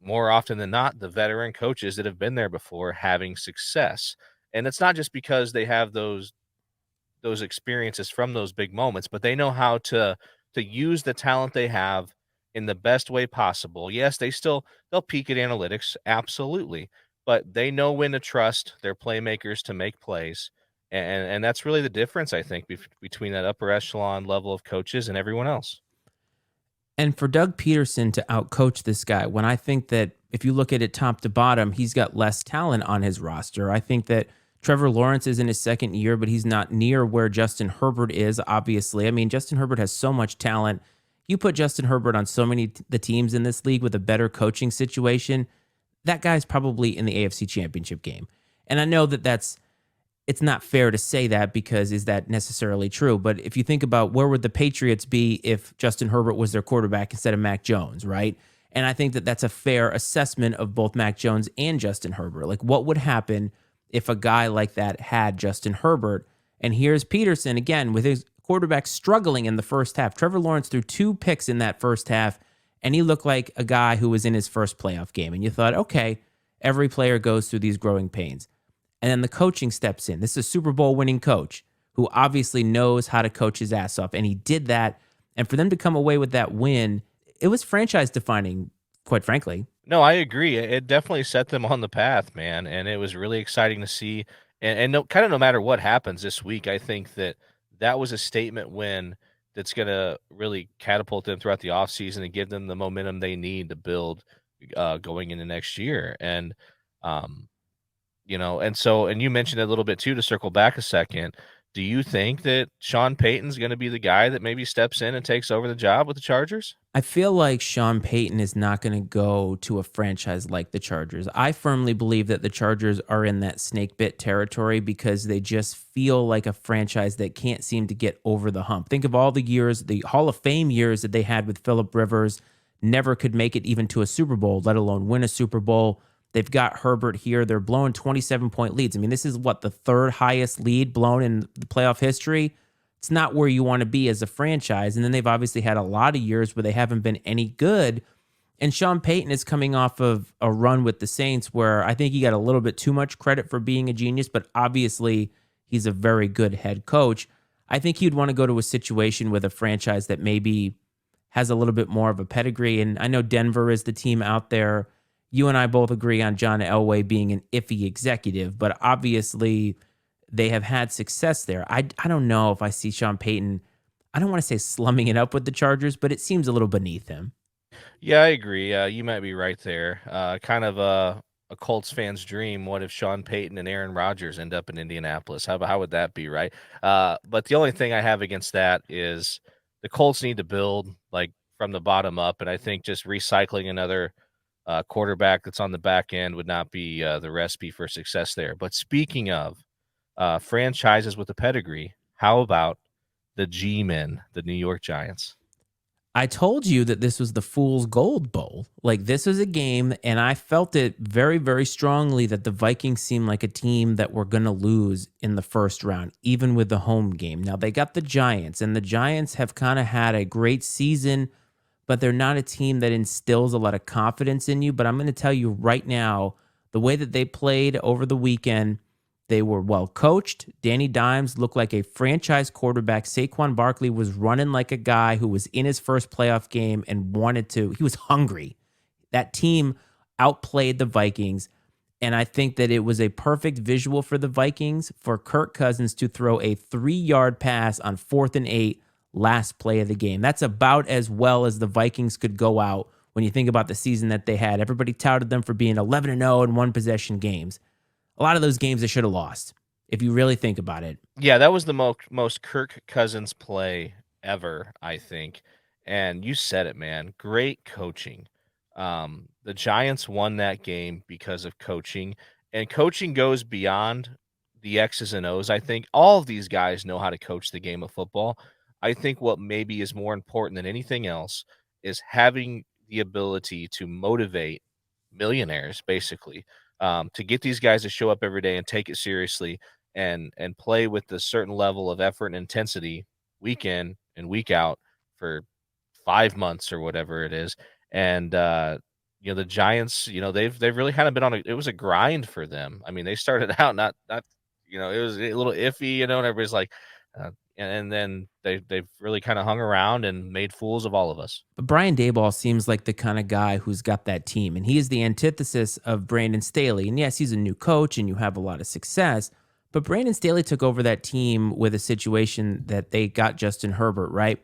more often than not, the veteran coaches that have been there before having success. And it's not just because they have those experiences from those big moments, but they know how to use the talent they have in the best way possible. Yes, they'll peak at analytics, absolutely, but they know when to trust their playmakers to make plays, and that's really the difference I think between that upper echelon level of coaches and everyone else. And for Doug Peterson to outcoach this guy, when I think that if you look at it top to bottom, he's got less talent on his roster. I think that Trevor Lawrence is in his second year, but he's not near where Justin Herbert is, obviously. I mean, Justin Herbert has so much talent. You put Justin Herbert on so many the teams in this league with a better coaching situation, that guy's probably in the AFC Championship game. And I know that it's not fair to say that because is that necessarily true? But if you think about where would the Patriots be if Justin Herbert was their quarterback instead of Mac Jones, right? And I think that that's a fair assessment of both Mac Jones and Justin Herbert. Like, what would happen if a guy like that had Justin Herbert? And here's Peterson again with his quarterback struggling in the first half. Trevor Lawrence threw 2 picks in that first half, and he looked like a guy who was in his first playoff game. And you thought, okay, every player goes through these growing pains. And then the coaching steps in. This is a Super Bowl winning coach who obviously knows how to coach his ass off. And he did that. And for them to come away with that win, it was franchise defining, quite frankly. No, I agree. It definitely set them on the path, man, and it was really exciting to see. And no, kind of no matter what happens this week, I think that that was a statement win that's going to really catapult them throughout the offseason and give them the momentum they need to build going into next year. And um, and you mentioned it a little bit too, to circle back a second. Do you think that Sean Payton's going to be the guy that maybe steps in and takes over the job with the Chargers? I feel like Sean Payton is not going to go to a franchise like the Chargers. I firmly believe that the Chargers are in that snake bit territory because they just feel like a franchise that can't seem to get over the hump. Think of all the years, the Hall of Fame years that they had with Phillip Rivers, never could make it even to a Super Bowl, let alone win a Super Bowl. They've got Herbert here. They're blowing 27-point leads. I mean, this is what, the third highest lead blown in the playoff history? It's not where you want to be as a franchise. And then they've obviously had a lot of years where they haven't been any good. And Sean Payton is coming off of a run with the Saints where I think he got a little bit too much credit for being a genius, but obviously he's a very good head coach. I think he'd want to go to a situation with a franchise that maybe has a little bit more of a pedigree. And I know Denver is the team out there. You and I both agree on John Elway being an iffy executive, but obviously they have had success there. I don't know if I see Sean Payton, I don't want to say slumming it up with the Chargers, but it seems a little beneath him. Yeah, I agree. You might be right there. Kind of a Colts fan's dream. What if Sean Payton and Aaron Rodgers end up in Indianapolis? How would that be, right? But the only thing I have against that is the Colts need to build like from the bottom up, and I think just recycling another quarterback that's on the back end would not be the recipe for success there. But speaking of franchises with a pedigree, how about the G-men, the New York Giants? I told you that this was the Fool's Gold Bowl. Like, this was a game, and I felt it very, very strongly that the Vikings seemed like a team that were going to lose in the first round, even with the home game. Now, they got the Giants, and the Giants have kind of had a great season, but they're not a team that instills a lot of confidence in you. But I'm going to tell you right now, the way that they played over the weekend, they were well coached. Danny Dimes looked like a franchise quarterback. Saquon Barkley was running like a guy who was in his first playoff game and wanted to. He was hungry. That team outplayed the Vikings. And I think that it was a perfect visual for the Vikings for Kirk Cousins to throw a 3-yard pass on 4th and 8, last play of the game. That's about as well as the Vikings could go out when you think about the season that they had. Everybody touted them for being 11-0 in one possession games. A lot of those games they should have lost, if you really think about it. Yeah, that was the most Kirk Cousins play ever, I think. And you said it, man. Great coaching. The Giants won that game because of coaching, and coaching goes beyond the X's and O's. I think all of these guys know how to coach the game of football. I think what maybe is more important than anything else is having the ability to motivate millionaires, basically, to get these guys to show up every day and take it seriously and play with a certain level of effort and intensity week in and week out for 5 months or whatever it is. And the Giants, they've really kind of been on it was a grind for them. I mean, they started out not it was a little iffy, and everybody's like, and then they've really kind of hung around and made fools of all of us. But Brian Daboll seems like the kind of guy who's got that team, and he is the antithesis of Brandon Staley. And yes, he's a new coach, and you have a lot of success. But Brandon Staley took over that team with a situation that they got Justin Herbert, right?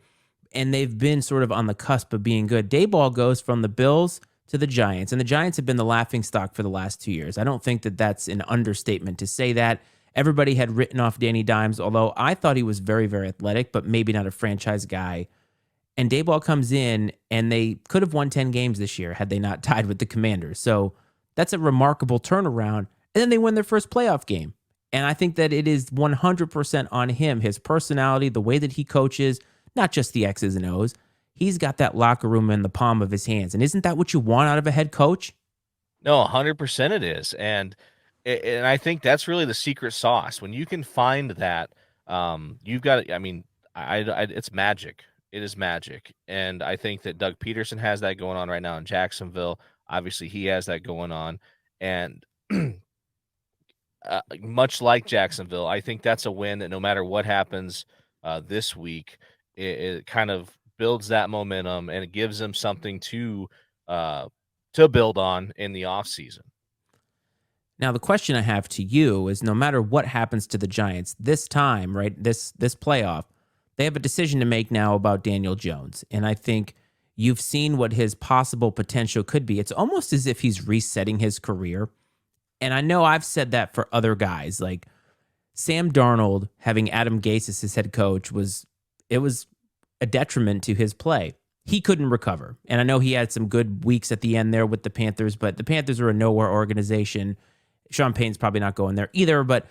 And they've been sort of on the cusp of being good. Daboll goes from the Bills to the Giants, and the Giants have been the laughing stock for the last 2 years. I don't think that that's an understatement to say that. Everybody had written off Danny Dimes, although I thought he was very, very athletic, but maybe not a franchise guy. And Dayball comes in, and they could have won 10 games this year had they not tied with the Commanders. So that's a remarkable turnaround. And then they win their first playoff game. And I think that it is 100% on him, his personality, the way that he coaches, not just the X's and O's. He's got that locker room in the palm of his hands. And isn't that what you want out of a head coach? No, 100% it is, and I think that's really the secret sauce. When you can find that, you've got. I mean, it's magic. It is magic, and I think that Doug Peterson has that going on right now in Jacksonville. Obviously, he has that going on, and much like Jacksonville, I think that's a win that no matter what happens this week, it kind of builds that momentum and it gives them something uh, to build on in the offseason. Now, the question I have to you is no matter what happens to the Giants this time, right, this playoff, they have a decision to make now about Daniel Jones. And I think you've seen what his possible potential could be. It's almost as if he's resetting his career. And I know I've said that for other guys. Like Sam Darnold having Adam Gase as his head coach was a detriment to his play. He couldn't recover. And I know he had some good weeks at the end there with the Panthers, but the Panthers are a nowhere organization. Sean Payton's probably not going there either, but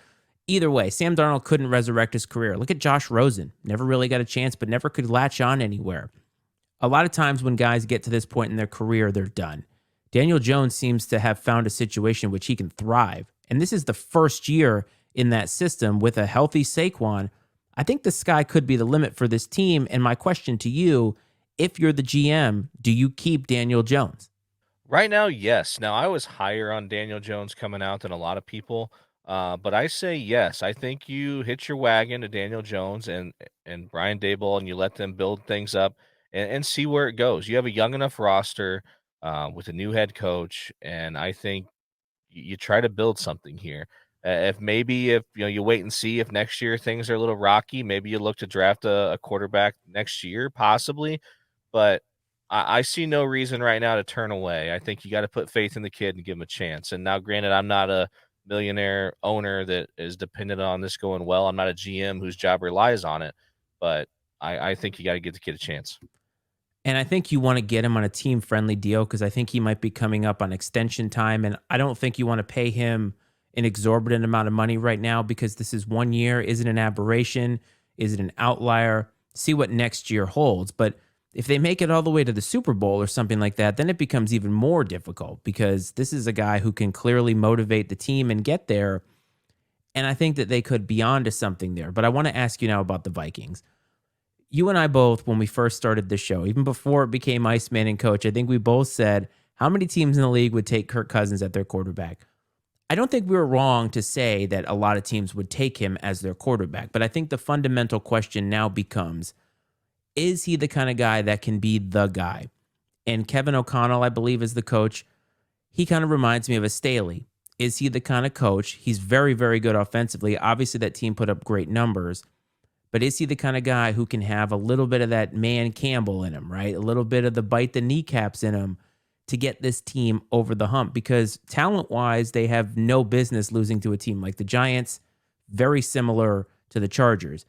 either way, Sam Darnold couldn't resurrect his career. Look at Josh Rosen. Never really got a chance, but never could latch on anywhere. A lot of times when guys get to this point in their career, they're done. Daniel Jones seems to have found a situation in which he can thrive. And this is the first year in that system with a healthy Saquon. I think the sky could be the limit for this team. And my question to you, if you're the GM, do you keep Daniel Jones? Right now, yes. Now, I was higher on Daniel Jones coming out than a lot of people, but I say yes. I think you hitch your wagon to Daniel Jones and Brian Daboll, and you let them build things up and see where it goes. You have a young enough roster with a new head coach, and I think you try to build something here. If you wait and see if next year things are a little rocky, maybe you look to draft a quarterback next year, possibly. But I see no reason right now to turn away. I think you got to put faith in the kid and give him a chance. And now, granted, I'm not a millionaire owner that is dependent on this going well. I'm not a GM whose job relies on it, but I think you got to give the kid a chance. And I think you want to get him on a team friendly deal because I think he might be coming up on extension time. And I don't think you want to pay him an exorbitant amount of money right now because this is 1 year. Is it an aberration? Is it an outlier? See what next year holds. But if they make it all the way to the Super Bowl or something like that, then it becomes even more difficult because this is a guy who can clearly motivate the team and get there. And I think that they could be on to something there. But I want to ask you now about the Vikings. You and I both, when we first started this show, even before it became Iceman and coach, I think we both said how many teams in the league would take Kirk Cousins at their quarterback. I don't think we were wrong to say that a lot of teams would take him as their quarterback, but I think the fundamental question now becomes, is he the kind of guy that can be the guy? And Kevin O'Connell, I believe, is the coach. He kind of reminds me of a Staley. Is he the kind of coach? He's very, very good offensively. Obviously, that team put up great numbers. But is he the kind of guy who can have a little bit of that man Campbell in him, right? A little bit of the bite the kneecaps in him to get this team over the hump? Because talent-wise, they have no business losing to a team like the Giants, very similar to the Chargers.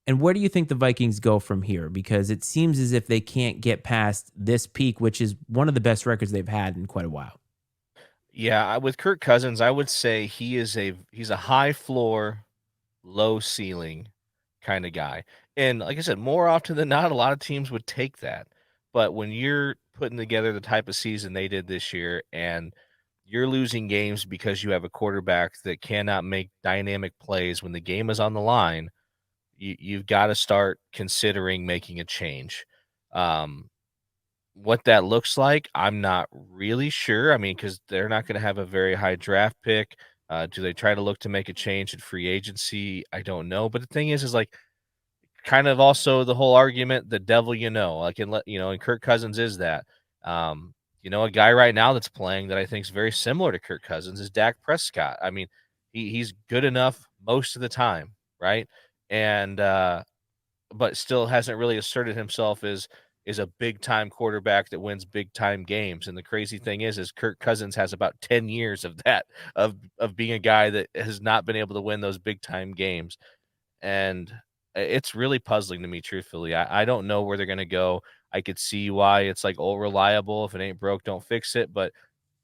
And where do you think the Vikings go from here? Because it seems as if they can't get past this peak, which is one of the best records they've had in quite a while. Yeah, with Kirk Cousins, I would say he's a high floor, low ceiling kind of guy. And like I said, more often than not, a lot of teams would take that. But when you're putting together the type of season they did this year and you're losing games because you have a quarterback that cannot make dynamic plays when the game is on the line, you've got to start considering making a change. Um, what that looks like, I'm not really sure. I mean, because they're not gonna have a very high draft pick. Do they try to look to make a change at free agency? I don't know. But the thing is like kind of also the whole argument, the devil you know, like and Kirk Cousins is that. A guy right now that's playing that I think is very similar to Kirk Cousins is Dak Prescott. I mean, he's good enough most of the time, right? And but still hasn't really asserted himself as is a big time quarterback that wins big time games. And the crazy thing is Kirk Cousins has about 10 years of that of being a guy that has not been able to win those big time games. And it's really puzzling to me, truthfully. I don't know where they're gonna go. I could see why it's like, "Oh, reliable. If it ain't broke, don't fix it." But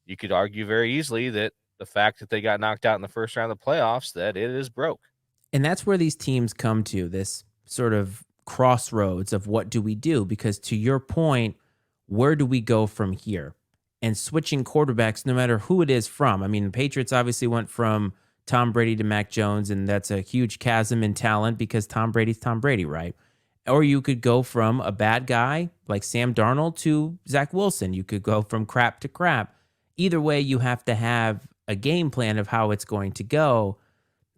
you could argue very easily that the fact that they got knocked out in the first round of the playoffs, that it is broke. And that's where these teams come to this sort of crossroads of what do we do? Because to your point, where do we go from here? And switching quarterbacks, no matter who it is from. I mean, the Patriots obviously went from Tom Brady to Mac Jones, and that's a huge chasm in talent because Tom Brady's Tom Brady, right? Or you could go from a bad guy like Sam Darnold to Zach Wilson. You could go from crap to crap. Either way, you have to have a game plan of how it's going to go.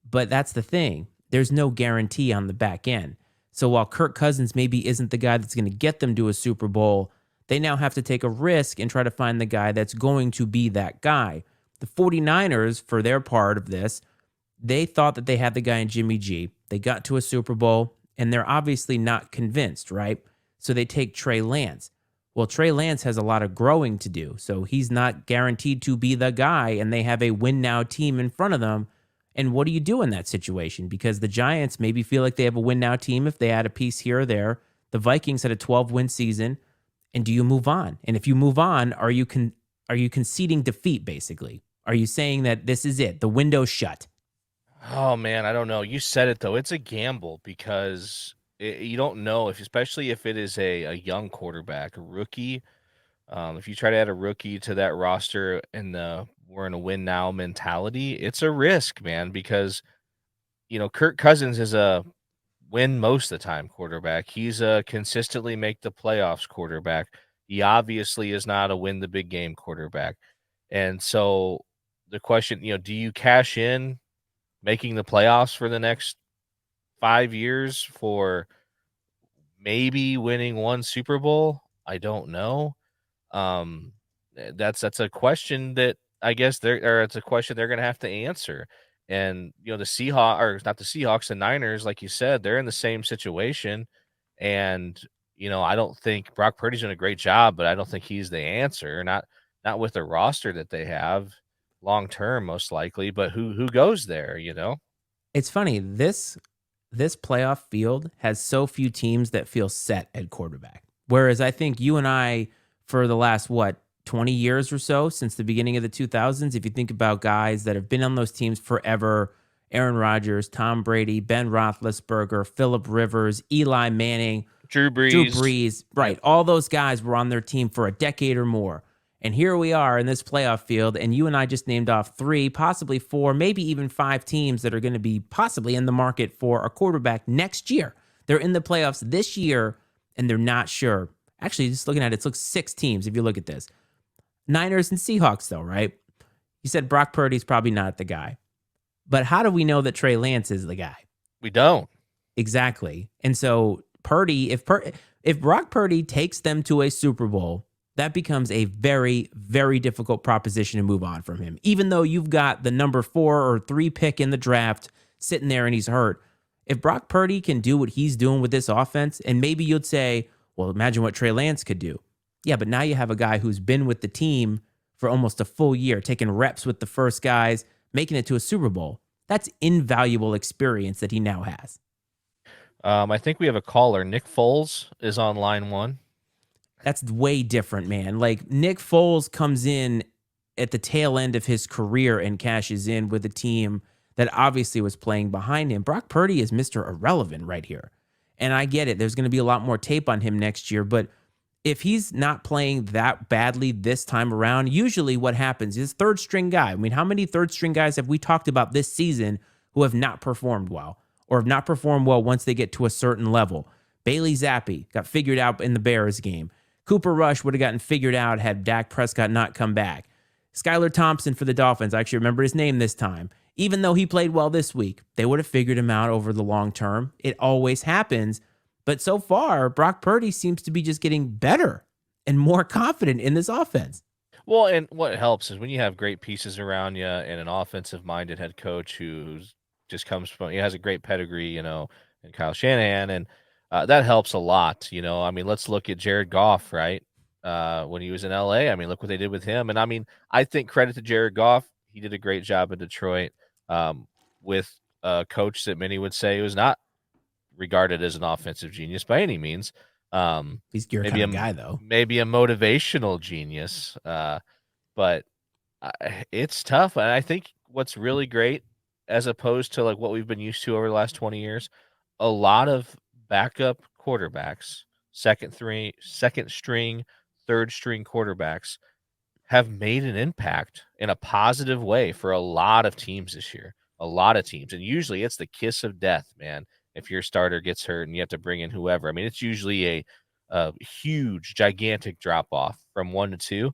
But that's the thing. There's no guarantee on the back end. So while Kirk Cousins maybe isn't the guy that's going to get them to a Super Bowl, they now have to take a risk and try to find the guy that's going to be that guy. The 49ers, for their part of this, they thought that they had the guy in Jimmy G. They got to a Super Bowl, and they're obviously not convinced, right? So they take Trey Lance. Well, Trey Lance has a lot of growing to do, so he's not guaranteed to be the guy, and they have a win now team in front of them. And what do you do in that situation? Because the Giants maybe feel like they have a win now team if they add a piece here or there. The Vikings had a 12-win season. And do you move on? And if you move on, are you conceding defeat basically? Are you saying that this is it? The window's shut. Oh man, I don't know. You said it though. It's a gamble because you don't know if, especially if it is a young quarterback, a rookie. If you try to add a rookie to that roster and the we're in a win now mentality, it's a risk, man. Because Kirk Cousins is a win most of the time quarterback. He's a consistently make the playoffs quarterback. He obviously is not a win the big game quarterback. And so the question, do you cash in making the playoffs for the next 5 years for maybe winning one Super Bowl? I don't know. Um, that's a question that I guess it's a question they're gonna have to answer. And the Seahawks, or not the Seahawks, the Niners, like you said, they're in the same situation. And I don't think Brock Purdy's doing a great job, but I don't think he's the answer. Not with the roster that they have long term, most likely. But who goes there? It's funny, this playoff field has so few teams that feel set at quarterback. Whereas I think you and I, for the last, 20 years or so, since the beginning of the 2000s, if you think about guys that have been on those teams forever, Aaron Rodgers, Tom Brady, Ben Roethlisberger, Phillip Rivers, Eli Manning, Drew Drew Brees. Brees, Yep. right. All those guys were on their team for a decade or more. And here we are in this playoff field, and you and I just named off 3, possibly 4, maybe even 5 teams that are going to be possibly in the market for a quarterback next year. They're in the playoffs this year, and they're not sure. Actually, just looking at it, it looks 6 teams if you look at this. Niners and Seahawks, though, right? You said Brock Purdy's probably not the guy. But how do we know that Trey Lance is the guy? We don't. Exactly. And so Purdy, if Brock Purdy takes them to a Super Bowl, that becomes a very, very difficult proposition to move on from him. Even though you've got the number 4 or 3 pick in the draft sitting there and he's hurt. If Brock Purdy can do what he's doing with this offense, and maybe you'd say, well, imagine what Trey Lance could do. Yeah, but now you have a guy who's been with the team for almost a full year, taking reps with the first guys, making it to a Super Bowl. That's invaluable experience that he now has. I think we have a caller. Nick Foles is on line 1. That's way different, man. Like Nick Foles comes in at the tail end of his career and cashes in with a team that obviously was playing behind him. Brock Purdy is Mr. Irrelevant right here. And I get it. There's going to be a lot more tape on him next year, but if he's not playing that badly this time around, usually what happens is third string guy. I mean, how many third string guys have we talked about this season who have not performed well or have not performed well once they get to a certain level? Bailey Zappi got figured out in the Bears game. Cooper Rush would have gotten figured out had Dak Prescott not come back. Skylar Thompson for the Dolphins, I actually remember his name this time. Even though he played well this week, they would have figured him out over the long term. It always happens. But so far, Brock Purdy seems to be just getting better and more confident in this offense. Well, and what helps is when you have great pieces around you and an offensive-minded head coach who's just comes from he has a great pedigree, and Kyle Shanahan, and that helps a lot. I mean, let's look at Jared Goff, right? When he was in LA, I mean, look what they did with him. And I mean, I think credit to Jared Goff. He did a great job in Detroit um, with a coach that many would say was not regarded as an offensive genius by any means. He's your Maybe kind a of guy, though. maybe a motivational genius, but it's tough. And I think what's really great, as opposed to like what we've been used to over the last 20 years, a lot of backup quarterbacks, second string, third string quarterbacks have made an impact in a positive way for a lot of teams this year. A lot of teams. And usually it's the kiss of death, man. If your starter gets hurt and you have to bring in whoever. I mean, it's usually a huge, gigantic drop off from 1 to 2.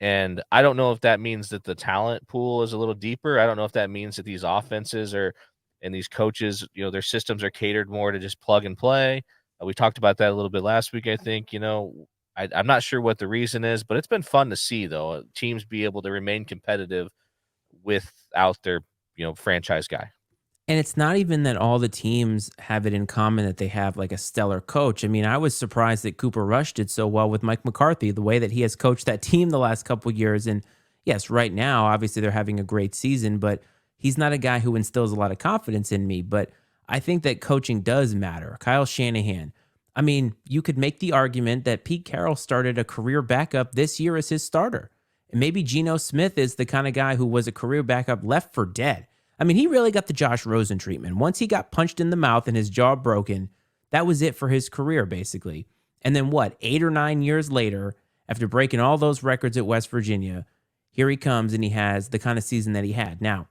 And I don't know if that means that the talent pool is a little deeper. I don't know if that means that these offenses are and these coaches, their systems are catered more to just plug and play. We talked about that a little bit last week, I think. I'm not sure what the reason is, but it's been fun to see, though, teams be able to remain competitive without their, franchise guy. And it's not even that all the teams have it in common that they have like a stellar coach. I mean, I was surprised that Cooper Rush did so well with Mike McCarthy, the way that he has coached that team the last couple of years. And yes, right now, obviously they're having a great season, but he's not a guy who instills a lot of confidence in me. But I think that coaching does matter. Kyle Shanahan. I mean, you could make the argument that Pete Carroll started a career backup this year as his starter. And maybe Geno Smith is the kind of guy who was a career backup left for dead. I mean, he really got the Josh Rosen treatment. Once he got punched in the mouth and his jaw broken, that was it for his career, basically. And then what, 8 or 9 years later, after breaking all those records at West Virginia, here he comes and he has the kind of season that he had. Now,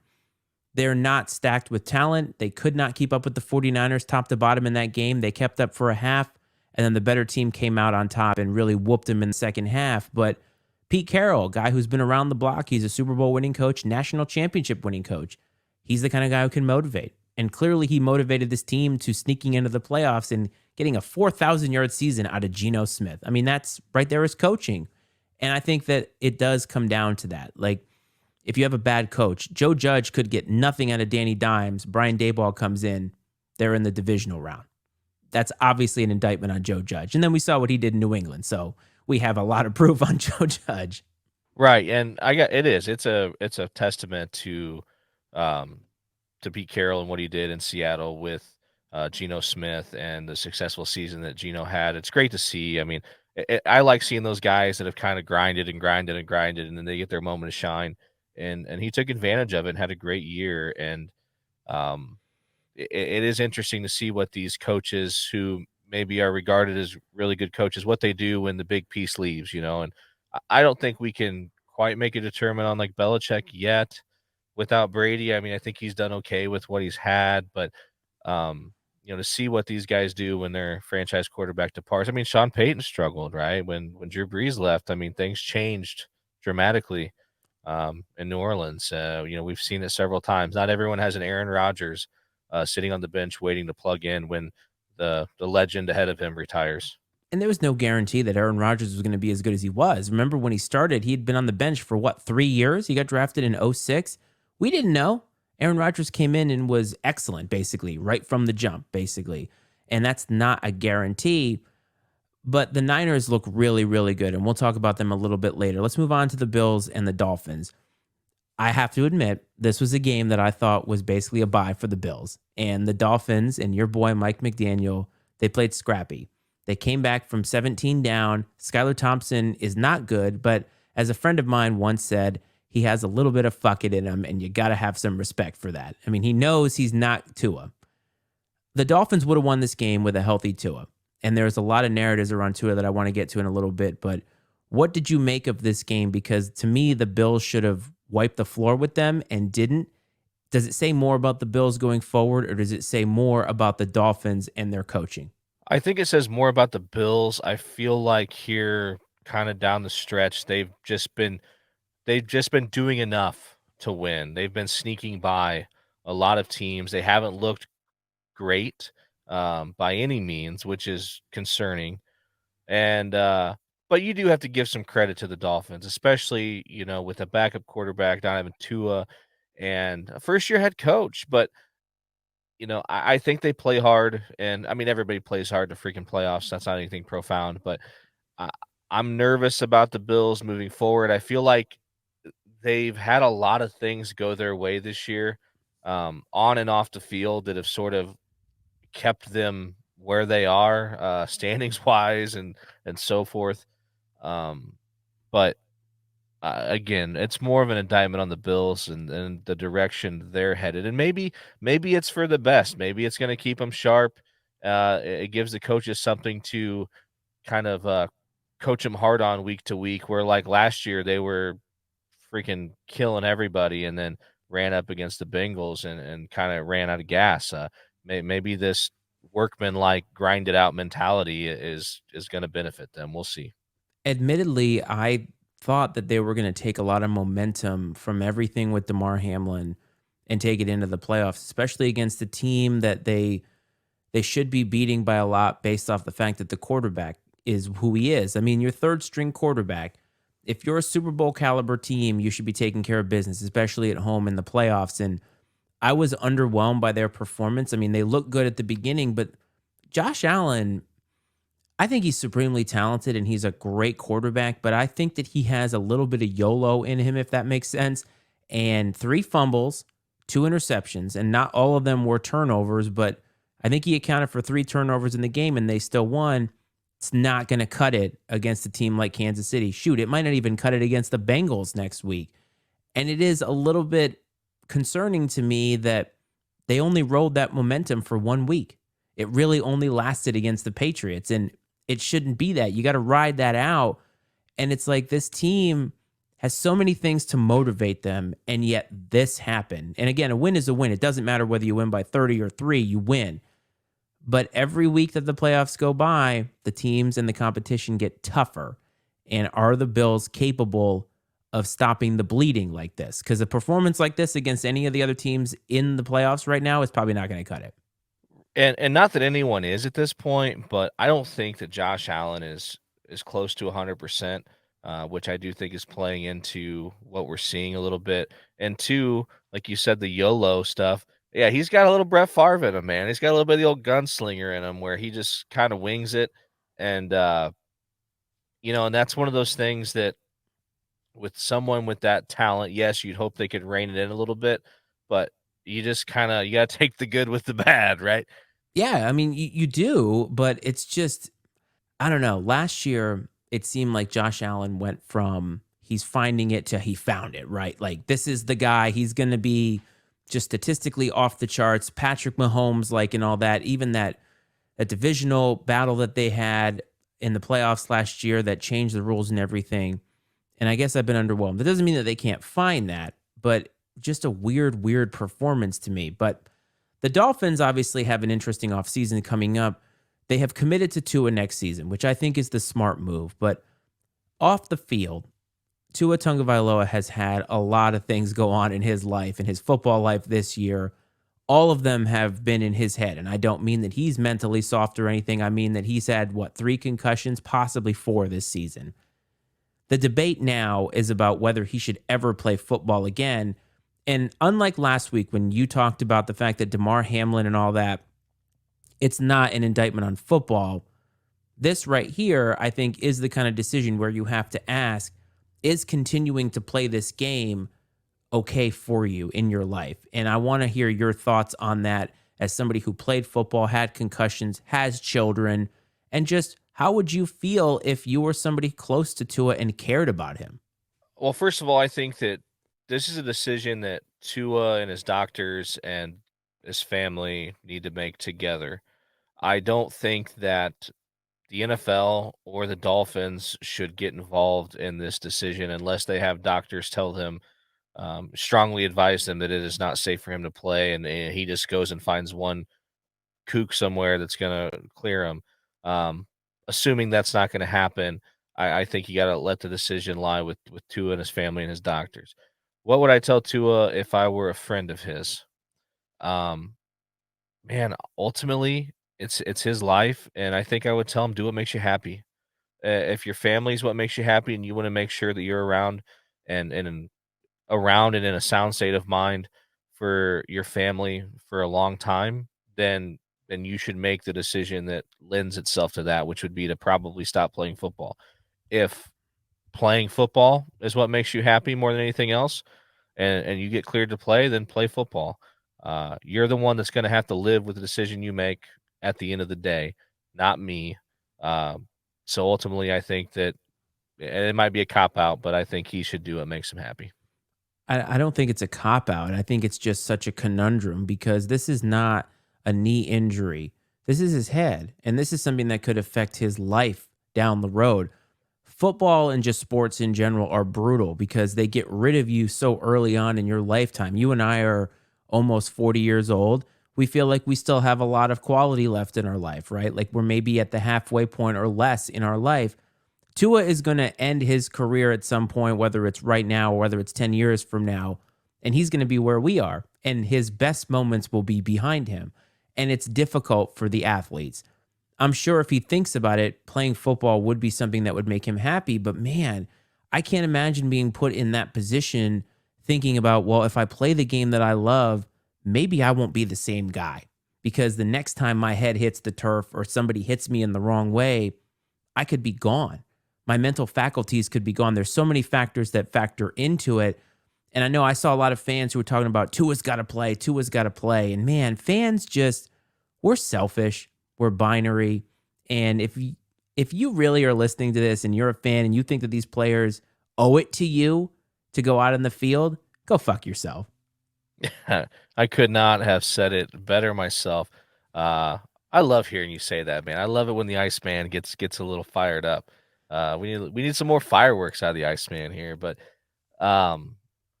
they're not stacked with talent. They could not keep up with the 49ers top to bottom in that game. They kept up for a half, and then the better team came out on top and really whooped them in the second half. But Pete Carroll, guy who's been around the block, he's a Super Bowl winning coach, national championship winning coach. He's the kind of guy who can motivate. And clearly he motivated this team to sneaking into the playoffs and getting a 4,000-yard season out of Geno Smith. I mean, that's right there is coaching. And I think that it does come down to that. Like, if you have a bad coach, Joe Judge could get nothing out of Danny Dimes. Brian Daboll comes in. They're in the divisional round. That's obviously an indictment on Joe Judge. And then we saw what he did in New England. So we have a lot of proof on Joe Judge. Right, and it's a testament to Pete Carroll and what he did in Seattle with Geno Smith and the successful season that Geno had. It's great to see. I mean, I like seeing those guys that have kind of grinded and grinded and grinded, and then they get their moment to shine. And he took advantage of it and had a great year. And it is interesting to see what these coaches who maybe are regarded as really good coaches, what they do when the big piece leaves, And I don't think we can quite make a determination on like Belichick yet without Brady. I mean, I think he's done okay with what he's had, but to see what these guys do when their franchise quarterback departs. I mean, Sean Payton struggled, right? When Drew Brees left, I mean, things changed dramatically in New Orleans. We've seen it several times. Not everyone has an Aaron Rodgers sitting on the bench waiting to plug in when the legend ahead of him retires. And there was no guarantee that Aaron Rodgers was going to be as good as he was. Remember when he started, he'd been on the bench for 3 years? He got drafted in 2006. We didn't know. Aaron Rodgers came in and was excellent, basically, right from the jump, basically. And that's not a guarantee. But the Niners look really, really good. And we'll talk about them a little bit later. Let's move on to the Bills and the Dolphins. I have to admit, this was a game that I thought was basically a bye for the Bills. And the Dolphins and your boy Mike McDaniel, they played scrappy. They came back from 17 down. Skylar Thompson is not good, but as a friend of mine once said, he has a little bit of fuck it in him, and you got to have some respect for that. I mean, he knows he's not Tua. The Dolphins would have won this game with a healthy Tua. And there's a lot of narratives around Tua that I want to get to in a little bit, but what did you make of this game? Because to me, the Bills should have wiped the floor with them and didn't. Does it say more about the Bills going forward, or does it say more about the Dolphins and their coaching? I think it says more about the Bills. I feel like here, kinda down the stretch, they've just been doing enough to win. They've been sneaking by a lot of teams. They haven't looked great, by any means, which is concerning. And but you do have to give some credit to the Dolphins, especially, with a backup quarterback, not having Tua, and a first year head coach. But I think they play hard, and I mean everybody plays hard in the freaking playoffs. That's not anything profound, but I, I'm nervous about the Bills moving forward. I feel like they've had a lot of things go their way this year, on and off the field, that have sort of kept them where they are, standings wise, and so forth. Um, but again, it's more of an indictment on the Bills and the direction they're headed, and maybe it's for the best. Maybe it's going to keep them sharp. It gives the coaches something to kind of coach them hard on week to week. Where like last year they were freaking killing everybody, and then ran up against the Bengals and kind of ran out of gas. Maybe this workman like grind it out mentality is going to benefit them. We'll see. Admittedly, I thought that they were going to take a lot of momentum from everything with Damar Hamlin and take it into the playoffs, especially against a team that they should be beating by a lot based off the fact that the quarterback is who he is. I mean, your third string quarterback, if you're a Super Bowl caliber team, you should be taking care of business, especially at home in the playoffs. And I was underwhelmed by their performance. I mean, they look good at the beginning, but Josh Allen, I think he's supremely talented and he's a great quarterback, but I think that he has a little bit of YOLO in him, if that makes sense. And three fumbles, two interceptions, and not all of them were turnovers, but I think he accounted for three turnovers in the game and they still won. It's not going to cut it against a team like Kansas City. Shoot, it might not even cut it against the Bengals next week. And it is a little bit concerning to me that they only rode that momentum for 1 week. It really only lasted against the Patriots. And it shouldn't be that. You got to ride that out. And it's like this team has so many things to motivate them. And yet this happened. And again, a win is a win. It doesn't matter whether you win by 30 or three, you win. But every week that the playoffs go by, the teams and the competition get tougher. And are the Bills capable of stopping the bleeding like this? Because a performance like this against any of the other teams in the playoffs right now is probably not going to cut it. And not that anyone is at this point, but I don't think that Josh Allen is close to 100%, which I do think is playing into what we're seeing a little bit. And two, like you said, the YOLO stuff. Yeah, he's got a little Brett Favre in him, man. He's got a little bit of the old gunslinger in him, where he just kind of wings it. And and that's one of those things that, with someone with that talent, yes, you'd hope they could rein it in a little bit, but you got to take the good with the bad, right? Yeah, I mean, you do, but it's just, I don't know. Last year, it seemed like Josh Allen went from he's finding it to he found it, right? Like, this is the guy. He's going to be just statistically off the charts. Patrick Mahomes, like, and all that. Even that divisional battle that they had in the playoffs last year that changed the rules and everything. And I guess I've been underwhelmed. That doesn't mean that they can't find that, but just a weird performance to me. But the Dolphins obviously have an interesting offseason coming up. They have committed to Tua next season, which I think is the smart move. But off the field, Tua Tagovailoa has had a lot of things go on in his life, in his football life this year. All of them have been in his head. And I don't mean that he's mentally soft or anything. I mean that he's had, what, three concussions, possibly four this season. The debate now is about whether he should ever play football again. And unlike last week when you talked about the fact that Damar Hamlin and all that, it's not an indictment on football. This right here, I think, is the kind of decision where you have to ask, is continuing to play this game okay for you in your life? And I want to hear your thoughts on that as somebody who played football, had concussions, has children, and just how would you feel if you were somebody close to Tua and cared about him? Well, first of all, I think that this is a decision that Tua and his doctors and his family need to make together. I don't think that the NFL or the Dolphins should get involved in this decision unless they have doctors tell them, strongly advise them that it is not safe for him to play, and he just goes and finds one kook somewhere that's going to clear him. Um, Assuming that's not going to happen, I think you got to let the decision lie with Tua and his family and his doctors. What would I tell Tua if I were a friend of his? Um, Man, ultimately, it's his life, and I think I would tell him, "Do what makes you happy." If your family is what makes you happy, and you want to make sure that you're around and in a sound state of mind for your family for a long time, then you should make the decision that lends itself to that, which would be to probably stop playing football. If playing football is what makes you happy more than anything else, and you get cleared to play, then play football. You're the one that's going to have to live with the decision you make at the end of the day, not me. Um, so ultimately, I think that and it might be a cop out, but I think he should do what makes him happy. I don't think it's a cop out. I think it's just such a conundrum because this is not a knee injury. This is his head. And this is something that could affect his life down the road. Football and just sports in general are brutal because they get rid of you so early on in your lifetime. You and I are almost 40 years old. We feel like we still have a lot of quality left in our life, right? Like we're maybe at the halfway point or less in our life. Tua is going to end his career at some point, whether it's right now or whether it's 10 years from now, and he's going to be where we are, and his best moments will be behind him. And it's difficult for the athletes. I'm sure if he thinks about it, playing football would be something that would make him happy. But man, I can't imagine being put in that position thinking about, well, if I play the game that I love, maybe I won't be the same guy because the next time my head hits the turf or somebody hits me in the wrong way, I could be gone. My mental faculties could be gone. There's so many factors that factor into it. And I know I saw a lot of fans who were talking about Tua's got to play, Tua's got to play. And man, fans just, we're selfish, we're binary. And if you really are listening to this and you're a fan and you think that these players owe it to you to go out in the field, go fuck yourself. I could not have said it better myself. Uh, I love hearing you say that, man. I love it when the Iceman gets a little fired up. We need some more fireworks out of the Iceman here, but um,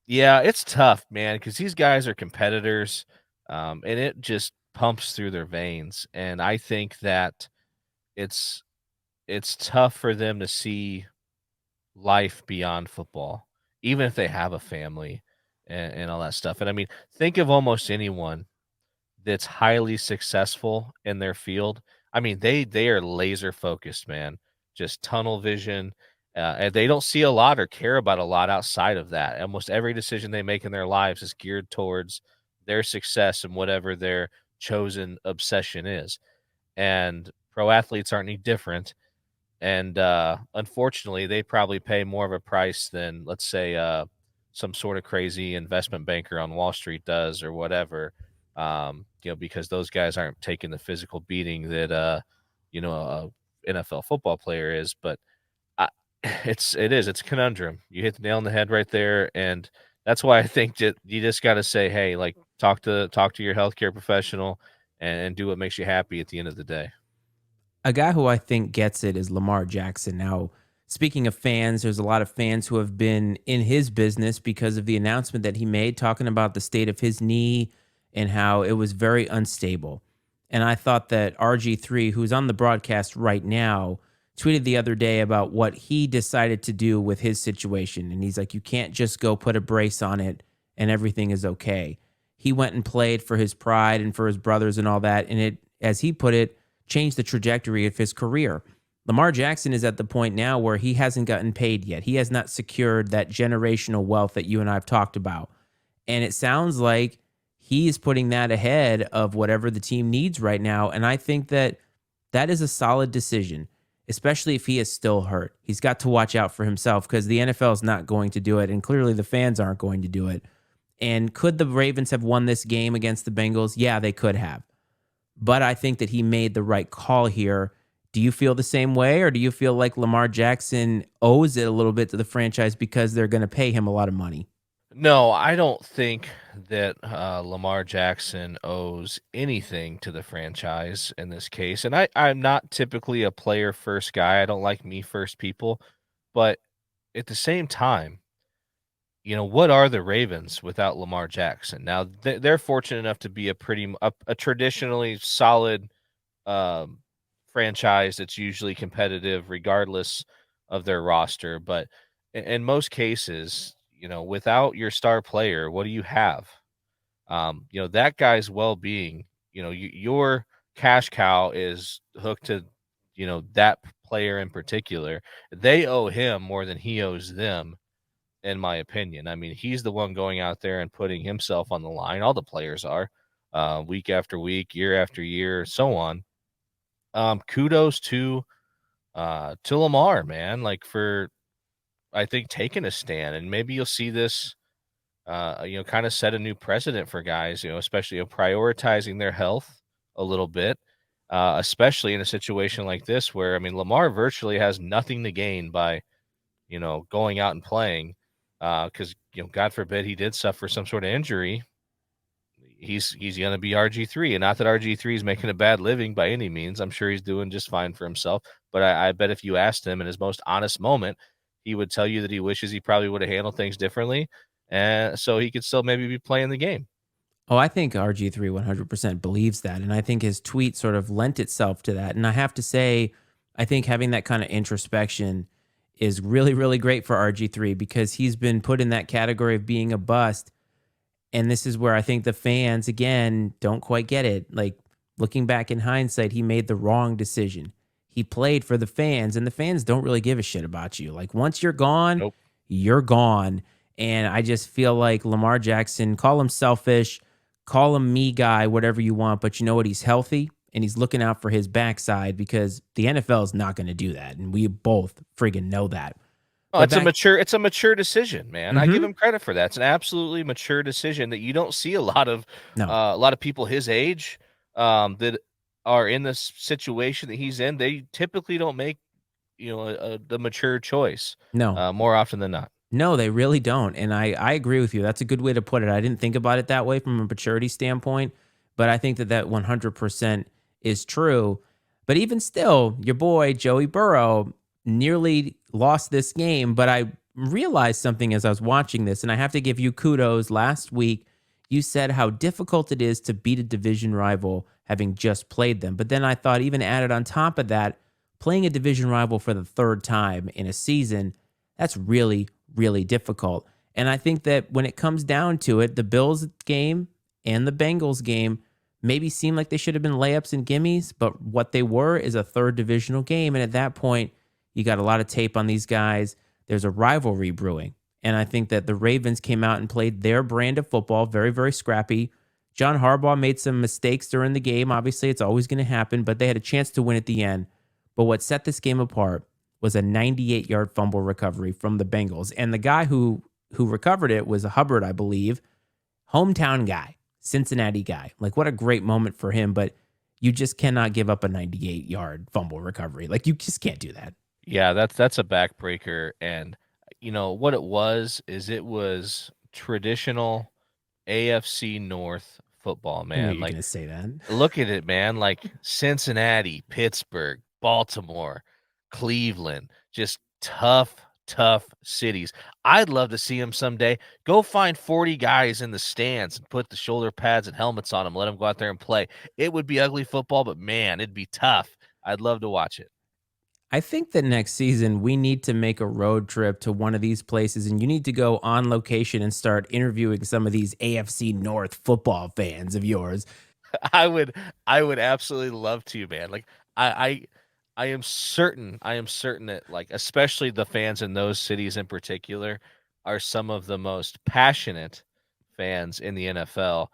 yeah, it's tough, man, because these guys are competitors, and it just pumps through their veins. And I think that it's it's tough for them to see life beyond football, even if they have a family and all that stuff. And I mean, think of almost anyone that's highly successful in their field. I mean, they are laser focused, man. Just tunnel vision. And they don't see a lot or care about a lot outside of that. Almost every decision they make in their lives is geared towards their success and whatever their chosen obsession is. And pro athletes aren't any different. And unfortunately, they probably pay more of a price than, let's say, some sort of crazy investment banker on Wall Street does, or whatever. Because those guys aren't taking the physical beating that a NFL football player is. But I, it's a conundrum. You hit the nail on the head right there, and that's why I think that you just got to say, hey, like talk to your healthcare professional and do what makes you happy at the end of the day. A guy who I think gets it is Lamar Jackson. Now, speaking of fans, there's a lot of fans who have been in his business because of the announcement that he made talking about the state of his knee and how it was very unstable. And I thought that RG3, who's on the broadcast right now, tweeted the other day about what he decided to do with his situation. And he's like, you can't just go put a brace on it and everything is okay. He went and played for his pride and for his brothers and all that. And it, as he put it, changed the trajectory of his career. Lamar Jackson is at the point now where he hasn't gotten paid yet. He has not secured that generational wealth that you and I have talked about. And it sounds like he is putting that ahead of whatever the team needs right now. And I think that that is a solid decision, especially if he is still hurt. He's got to watch out for himself because the NFL is not going to do it. And clearly the fans aren't going to do it. And could the Ravens have won this game against the Bengals? Yeah, they could have. But I think that he made the right call here. Do you feel the same way, or do you feel like Lamar Jackson owes it a little bit to the franchise because they're going to pay him a lot of money? No, I don't think that Lamar Jackson owes anything to the franchise in this case. And I'm not typically a player first guy. I don't like me first people. But at the same time, what are the Ravens without Lamar Jackson? Now, they're fortunate enough to be a traditionally solid um, franchise that's usually competitive regardless of their roster. But in most cases, without your star player, what do you have? That guy's well-being, your cash cow is hooked to, that player in particular. They owe him more than he owes them, in my opinion. I mean, he's the one going out there and putting himself on the line. All the players are, week after week, year after year, so on. Kudos to Lamar, man, like for I think taking a stand, and maybe you'll see this kind of set a new precedent for guys, especially prioritizing their health a little bit, especially in a situation like this where, I mean, Lamar virtually has nothing to gain by, going out and playing, because, God forbid he did suffer some sort of injury. He's going to be RG3, and not that RG3 is making a bad living by any means. I'm sure he's doing just fine for himself. But I bet if you asked him in his most honest moment, he would tell you that he wishes he probably would have handled things differently, and so he could still maybe be playing the game. Oh, I think RG3 100% believes that. And I think his tweet sort of lent itself to that. And I have to say, I think having that kind of introspection is really, really great for RG3 because he's been put in that category of being a bust. And this is where I think the fans, again, don't quite get it. Like looking back in hindsight, he made the wrong decision. He played for the fans, and the fans don't really give a shit about you. Like once you're gone, Nope. you're gone. And I just feel like Lamar Jackson, call him selfish, call him me guy, whatever you want, but you know what? He's healthy and he's looking out for his backside because the NFL is not going to do that. And we both friggin' know that. Oh, But back, it's a mature decision, man. I give mm-hmm, him credit for that. It's an absolutely mature decision that you don't see no. a lot of people his age, that are in this situation that he's in. They typically don't make, the mature choice, No, more often than not. no, they really don't. And I agree with you. That's a good way to put it. I didn't think about it that way from a maturity standpoint, but I think that that 100% is true. But even still, your boy, Joey Burrow, nearly lost this game. But I realized something as I was watching this, and I have to give you kudos. Last week, you said how difficult it is to beat a division rival having just played them. But then I thought, even added on top of that, playing a division rival for the third time in a season, that's really, really difficult. And I think that when it comes down to it, the Bills game and the Bengals game maybe seem like they should have been layups and gimmies, but what they were is a third divisional game. And at that point, you got a lot of tape on these guys. There's a rivalry brewing. And I think that the Ravens came out and played their brand of football, very, very scrappy. John Harbaugh made some mistakes during the game. Obviously, it's always going to happen, but they had a chance to win at the end. But what set this game apart was a 98-yard fumble recovery from the Bengals. And the guy who recovered it was Hubbard, I believe, hometown guy, Cincinnati guy. Like, what a great moment for him, but you just cannot give up a 98-yard fumble recovery. Like, you just can't do that. Yeah, that's a backbreaker, and what it was traditional AFC North football, I knew man. you were Like, going to say that. look at it, man. Like Cincinnati, Pittsburgh, Baltimore, Cleveland, just tough, tough cities. I'd love to see them someday. Go find 40 guys in the stands and put the shoulder pads and helmets on them. Let them go out there and play. It would be ugly football, but man, it'd be tough. I'd love to watch it. I think that next season we need to make a road trip to one of these places and you need to go on location and start interviewing some of these AFC North football fans of yours. I would I would absolutely love to, man. Like I I am certain that, like, especially the fans in those cities in particular are some of the most passionate fans in the NFL.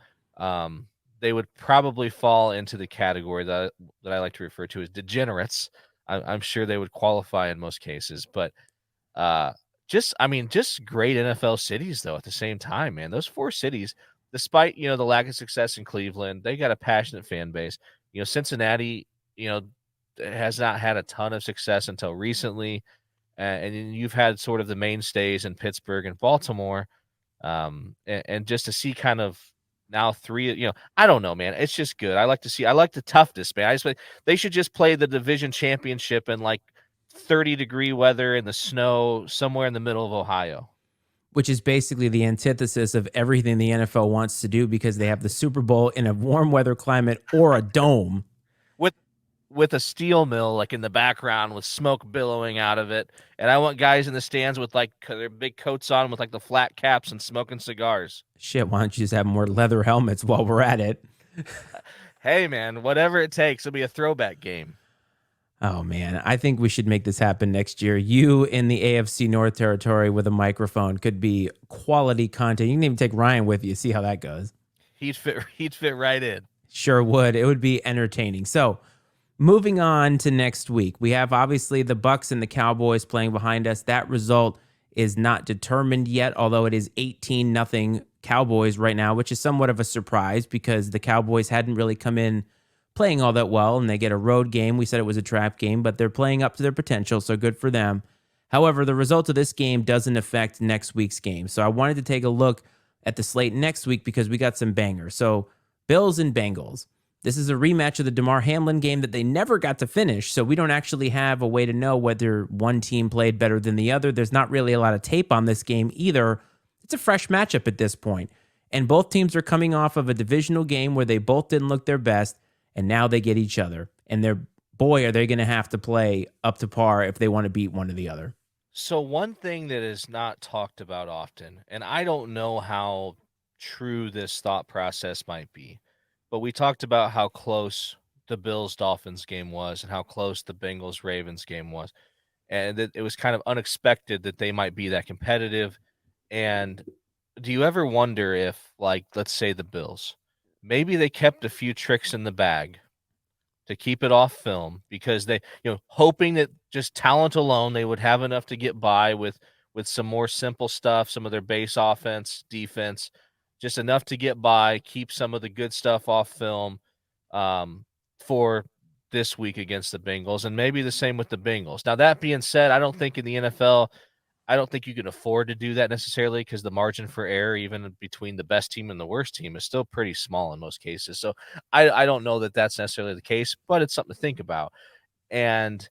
They would probably fall into the category that I like to refer to as degenerates. I'm sure they would qualify in most cases, but uh, just great NFL cities though at the same time, man. Those 4 cities, despite, the lack of success in Cleveland, they got a passionate fan base. Cincinnati, you know, has not had a ton of success until recently, and then you've had sort of the mainstays in Pittsburgh and Baltimore, and just to see kind of now 3, I don't know, man. It's just good. I like the toughness, man. They should just play the division championship in like 30-degree weather in the snow somewhere in the middle of Ohio. Which is basically the antithesis of everything the NFL wants to do because they have the Super Bowl in a warm weather climate or a dome. with a steel mill like in the background with smoke billowing out of it, and I want guys in the stands with like their big coats on with like the flat caps and smoking cigars. Shit, why don't you just have more leather helmets while we're at it? Hey man, whatever it takes, it'll be a throwback game. Oh man, I think we should make this happen next year. You in the AFC North territory with a microphone could be quality content. You can even take Ryan with you, see how that goes. He'd fit right in. Sure would. It would be entertaining. So, moving on to next week, we have obviously the Bucks and the Cowboys playing behind us. That result is not determined yet, although it is 18-0 Cowboys right now, which is somewhat of a surprise because the Cowboys hadn't really come in playing all that well, and they get a road game. We said it was a trap game, but they're playing up to their potential, so good for them. However, the result of this game doesn't affect next week's game. So I wanted to take a look at the slate next week because we got some bangers. So Bills and Bengals. This is a rematch of the DeMar Hamlin game that they never got to finish, so we don't actually have a way to know whether one team played better than the other. There's not really a lot of tape on this game either. It's a fresh matchup at this point, and both teams are coming off of a divisional game where they both didn't look their best, and now they get each other. And boy, are they going to have to play up to par if they want to beat one or the other. So one thing that is not talked about often, and I don't know how true this thought process might be, but we talked about how close the Bills Dolphins game was and how close the Bengals Ravens game was. And that it was kind of unexpected that they might be that competitive. And do you ever wonder if, like, let's say the Bills, maybe they kept a few tricks in the bag to keep it off film because they, hoping that just talent alone, they would have enough to get by with some more simple stuff, some of their base offense, defense, just enough to get by, keep some of the good stuff off film for this week against the Bengals, and maybe the same with the Bengals. Now, that being said, I don't think in the NFL, I don't think you can afford to do that necessarily because the margin for error, even between the best team and the worst team, is still pretty small in most cases. So I don't know that that's necessarily the case, but it's something to think about. And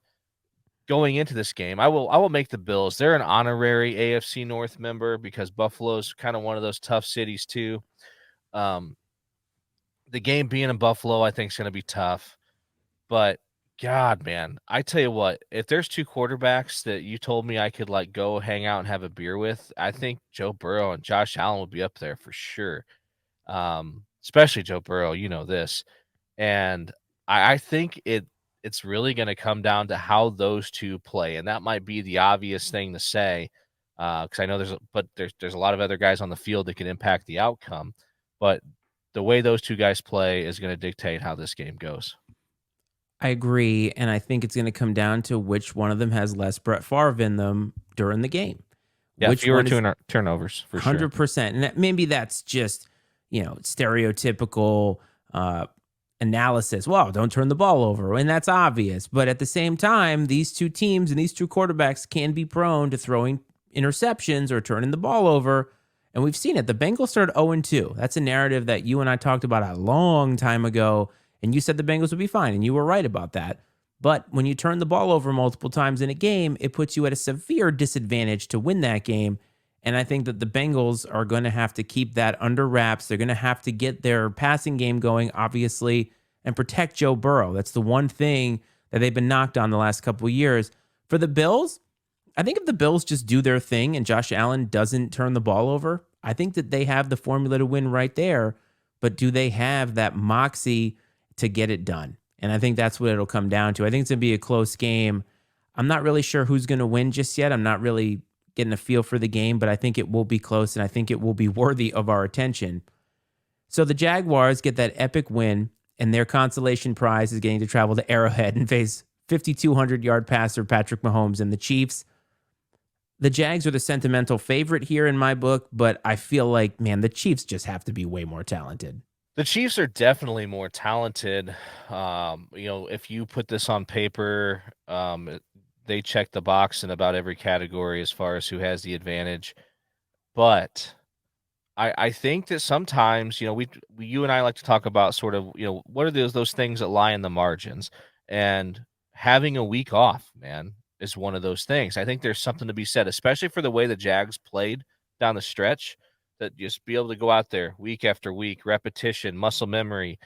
going into this game, I will make the Bills. They're an honorary AFC North member because Buffalo's kind of one of those tough cities too. Um, the game being in Buffalo, I think is going to be tough. But God, man, I tell you what, if there's two quarterbacks that you told me I could like go hang out and have a beer with, I think Joe Burrow and Josh Allen would be up there for sure. Especially Joe Burrow, you know this. And I think it's really going to come down to how those two play. And that might be the obvious thing to say. Because I know there's a lot of other guys on the field that can impact the outcome. But the way those two guys play is going to dictate how this game goes. I agree, and I think it's going to come down to which one of them has less Brett Favre in them during the game. Yeah, Which fewer one is turnovers for sure. 100%. And maybe that's just, stereotypical analysis. Well, don't turn the ball over. And that's obvious. But at the same time, these two teams and these two quarterbacks can be prone to throwing interceptions or turning the ball over. And we've seen it. The Bengals started 0-2. That's a narrative that you and I talked about a long time ago. And you said the Bengals would be fine. And you were right about that. But when you turn the ball over multiple times in a game, it puts you at a severe disadvantage to win that game. And I think that the Bengals are going to have to keep that under wraps. They're going to have to get their passing game going, obviously, and protect Joe Burrow. That's the one thing that they've been knocked on the last couple of years. For the Bills, I think if the Bills just do their thing and Josh Allen doesn't turn the ball over, I think that they have the formula to win right there. But do they have that moxie to get it done? And I think that's what it'll come down to. I think it's going to be a close game. I'm not really sure who's going to win just yet. I'm not really getting a feel for the game, but I think it will be close, and I think it will be worthy of our attention. So the Jaguars get that epic win, and their consolation prize is getting to travel to Arrowhead and face 5,200-yard passer Patrick Mahomes and the Chiefs. The Jags are the sentimental favorite here in my book, but I feel like, man, the Chiefs just have to be way more talented. The Chiefs are definitely more talented. If you put this on paper, they check the box in about every category as far as who has the advantage. But I think that sometimes, you and I like to talk about sort of, what are those things that lie in the margins, and having a week off, man, is one of those things. I think there's something to be said, especially for the way the Jags played down the stretch, that just be able to go out there week after week, repetition, muscle memory,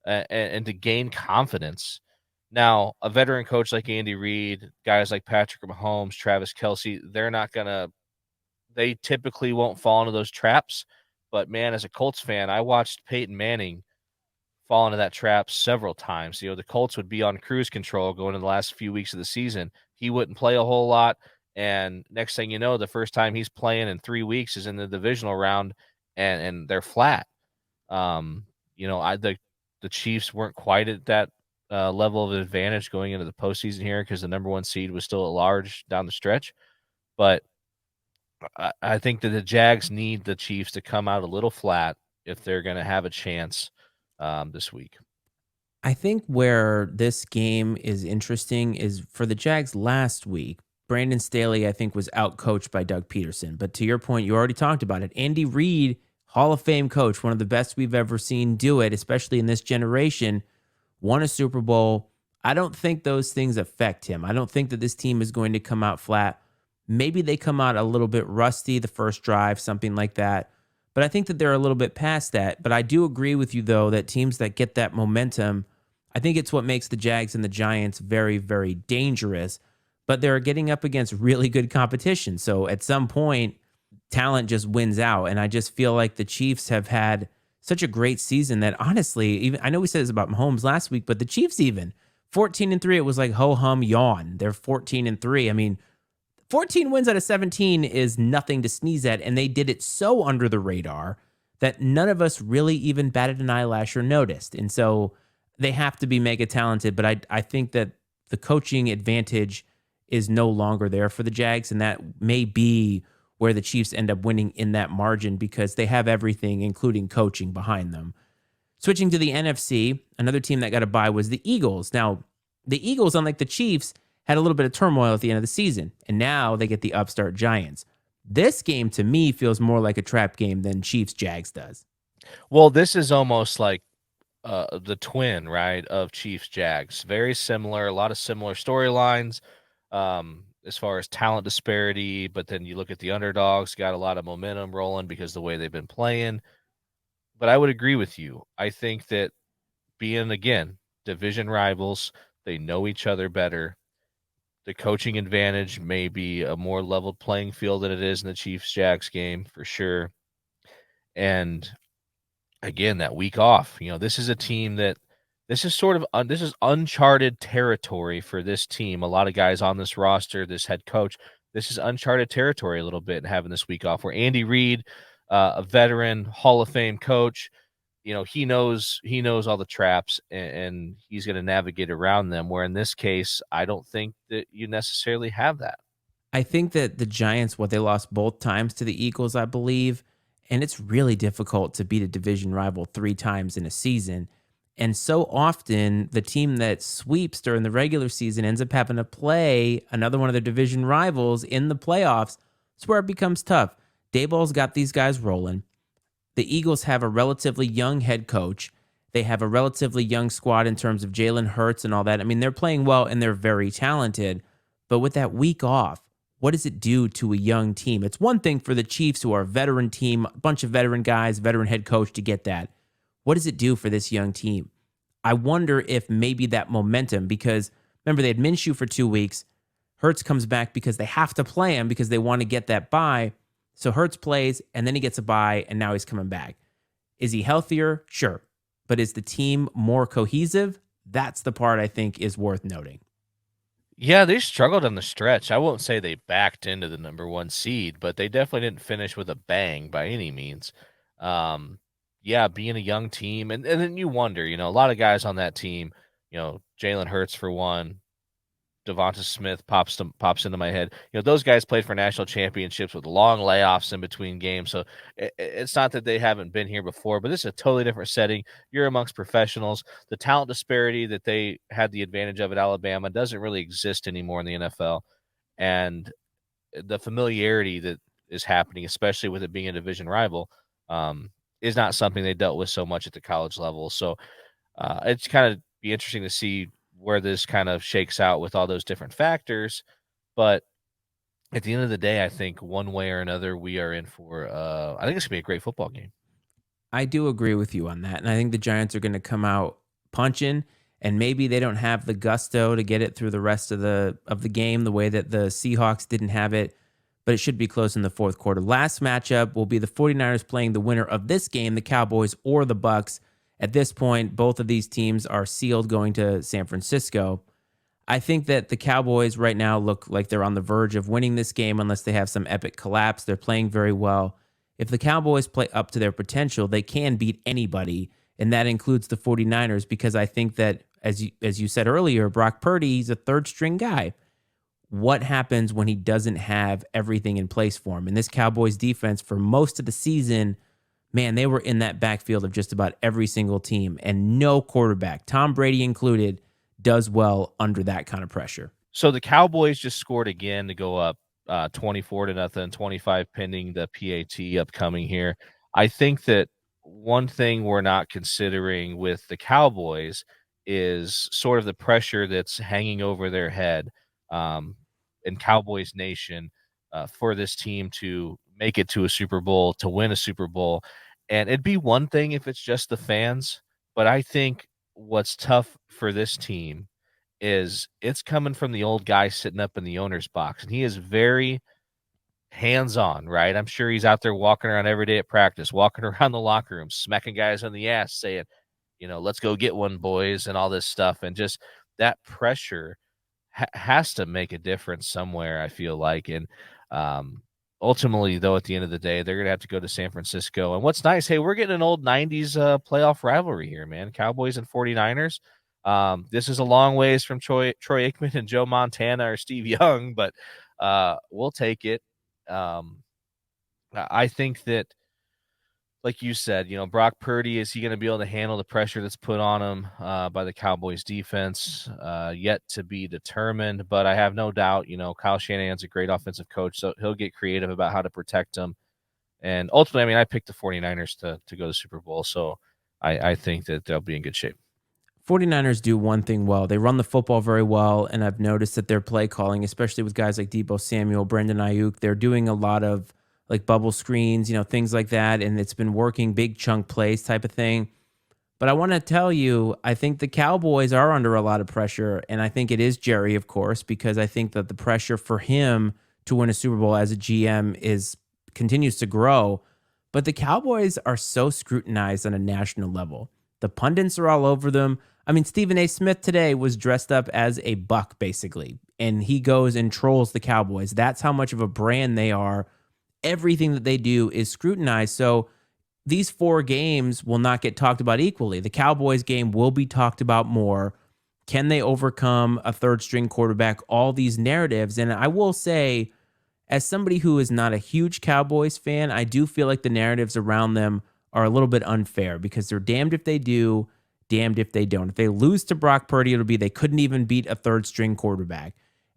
and to gain confidence. Now, a veteran coach like Andy Reid, guys like Patrick Mahomes, Travis Kelsey, they typically won't fall into those traps. But man, as a Colts fan, I watched Peyton Manning fall into that trap several times. The Colts would be on cruise control going into the last few weeks of the season. He wouldn't play a whole lot. And next thing you know, the first time he's playing in 3 weeks is in the divisional round and they're flat. Um, the Chiefs weren't quite at that level of advantage going into the postseason here because the number one seed was still at large down the stretch. But I think that the Jags need the Chiefs to come out a little flat if they're going to have a chance this week. I think where this game is interesting is for the Jags last week. Brandon Staley, I think, was outcoached by Doug Peterson. But to your point, you already talked about it. Andy Reid, Hall of Fame coach, one of the best we've ever seen do it, especially in this generation, won a Super Bowl. I don't think those things affect him. I don't think that this team is going to come out flat. Maybe they come out a little bit rusty the first drive, something like that. But I think that they're a little bit past that. But I do agree with you, though, that teams that get that momentum, I think it's what makes the Jags and the Giants very, very dangerous. But they're getting up against really good competition. So at some point, talent just wins out. And I just feel like the Chiefs have had such a great season that honestly, even I know we said this about Mahomes last week, but the Chiefs even 14-3, it was like ho hum yawn. They're 14-3. I mean, 14 wins out of 17 is nothing to sneeze at. And they did it so under the radar that none of us really even batted an eyelash or noticed. And so they have to be mega talented. But I think that the coaching advantage is no longer there for the Jags. And that may be where the Chiefs end up winning in that margin because they have everything, including coaching, behind them. Switching to the NFC, another team that got a bye was the Eagles. Now, the Eagles, unlike the Chiefs, had a little bit of turmoil at the end of the season, and now they get the upstart Giants. This game to me feels more like a trap game than Chiefs Jags does. Well, this is almost like the twin, right, of Chiefs Jags. Very similar, a lot of similar storylines as far as talent disparity. But then you look at the underdogs, got a lot of momentum rolling because the way they've been playing. But I would agree with you. I think that being, again, division rivals, they know each other better. The coaching advantage may be a more leveled playing field than it is in the Chiefs Jags game for sure. And again, that week off, this is a team that this is uncharted territory for this team. A lot of guys on this roster, this head coach, this is uncharted territory a little bit having this week off. Where Andy Reid, a veteran Hall of Fame coach, he knows all the traps and he's going to navigate around them. Where in this case, I don't think that you necessarily have that. I think that the Giants, what they lost both times to the Eagles, I believe, and it's really difficult to beat a division rival three times in a season. And so often, the team that sweeps during the regular season ends up having to play another one of their division rivals in the playoffs. It's where it becomes tough. Dayball's got these guys rolling. The Eagles have a relatively young head coach. They have a relatively young squad in terms of Jalen Hurts and all that. I mean, they're playing well and they're very talented. But with that week off, what does it do to a young team? It's one thing for the Chiefs, who are a veteran team, a bunch of veteran guys, veteran head coach, to get that. What does it do for this young team? I wonder if maybe that momentum, because remember, they had Minshew for 2 weeks. Hurts comes back because they have to play him because they want to get that bye. So Hurts plays and then he gets a bye and now he's coming back. Is he healthier? Sure. But is the team more cohesive? That's the part I think is worth noting. Yeah, they struggled on the stretch. I won't say they backed into the number one seed, but they definitely didn't finish with a bang by any means. Um, yeah, being a young team, and then you wonder, a lot of guys on that team, Jalen Hurts for one, Devonta Smith pops into my head. Those guys played for national championships with long layoffs in between games. So it's not that they haven't been here before, but this is a totally different setting. You're amongst professionals. The talent disparity that they had the advantage of at Alabama doesn't really exist anymore in the NFL. And the familiarity that is happening, especially with it being a division rival, is not something they dealt with so much at the college level. So it's kind of be interesting to see where this kind of shakes out with all those different factors. But at the end of the day, I think one way or another, we are in for, I think it's going to be a great football game. I do agree with you on that. And I think the Giants are going to come out punching. and maybe they don't have the gusto to get it through the rest of the game the way that the Seahawks didn't have it, but it should be close in the fourth quarter. Last matchup will be the 49ers playing the winner of this game, the Cowboys or the Bucks. At this point, both of these teams are sealed going to San Francisco. I think that the Cowboys right now look like they're on the verge of winning this game unless they have some epic collapse. They're playing very well. If the Cowboys play up to their potential, they can beat anybody, and that includes the 49ers because I think that as you said earlier, Brock Purdy, he's a third string guy. What happens when he doesn't have everything in place for him? And this Cowboys defense for most of the season, man, they were in that backfield of just about every single team, and no quarterback, Tom Brady included, does well under that kind of pressure. So the Cowboys just scored again to go up 24 to nothing, 25 pending the PAT upcoming here. I think that one thing we're not considering with the Cowboys is sort of the pressure that's hanging over their head um, in Cowboys Nation for this team to make it to a Super Bowl, to win a Super Bowl. And it'd be one thing if it's just the fans, but I think what's tough for this team is it's coming from the old guy sitting up in the owner's box, and he is very hands-on, right? I'm sure he's out there walking around every day at practice, walking around the locker room, smacking guys on the ass, saying, "Let's go get one, boys," and all this stuff, and just that pressure has to make a difference somewhere, I feel like, and, ultimately, though, at the end of the day, they're gonna have to go to San Francisco, and what's nice, hey, we're getting an old '90s, playoff rivalry here, man, Cowboys and 49ers. This is a long ways from Troy Aikman and Joe Montana or Steve Young, but, we'll take it. Um, I think that, like you said, Brock Purdy, is he going to be able to handle the pressure that's put on him by the Cowboys defense? Yet to be determined, but I have no doubt, Kyle Shanahan's a great offensive coach, so he'll get creative about how to protect him. And ultimately, I mean, I picked the 49ers to go to the Super Bowl, so I think that they'll be in good shape. 49ers do one thing well. They run the football very well, and I've noticed that their play calling, especially with guys like Debo Samuel, Brandon Ayuk, they're doing a lot of like bubble screens, things like that, and it's been working, big chunk plays type of thing. But I want to tell you, I think the Cowboys are under a lot of pressure, and I think it is Jerry, of course, because I think that the pressure for him to win a Super Bowl as a GM is continues to grow. But the Cowboys are so scrutinized on a national level. The pundits are all over them. I mean, Stephen A. Smith today was dressed up as a buck, basically, and he goes and trolls the Cowboys. That's how much of a brand they are. Everything that they do is scrutinized. So these four games will not get talked about equally. The Cowboys game will be talked about more. Can they overcome a third string quarterback? All these narratives. And I will say, as somebody who is not a huge Cowboys fan, I do feel like the narratives around them are a little bit unfair because they're damned if they do, damned if they don't. If they lose to Brock Purdy, it'll be they couldn't even beat a third string quarterback.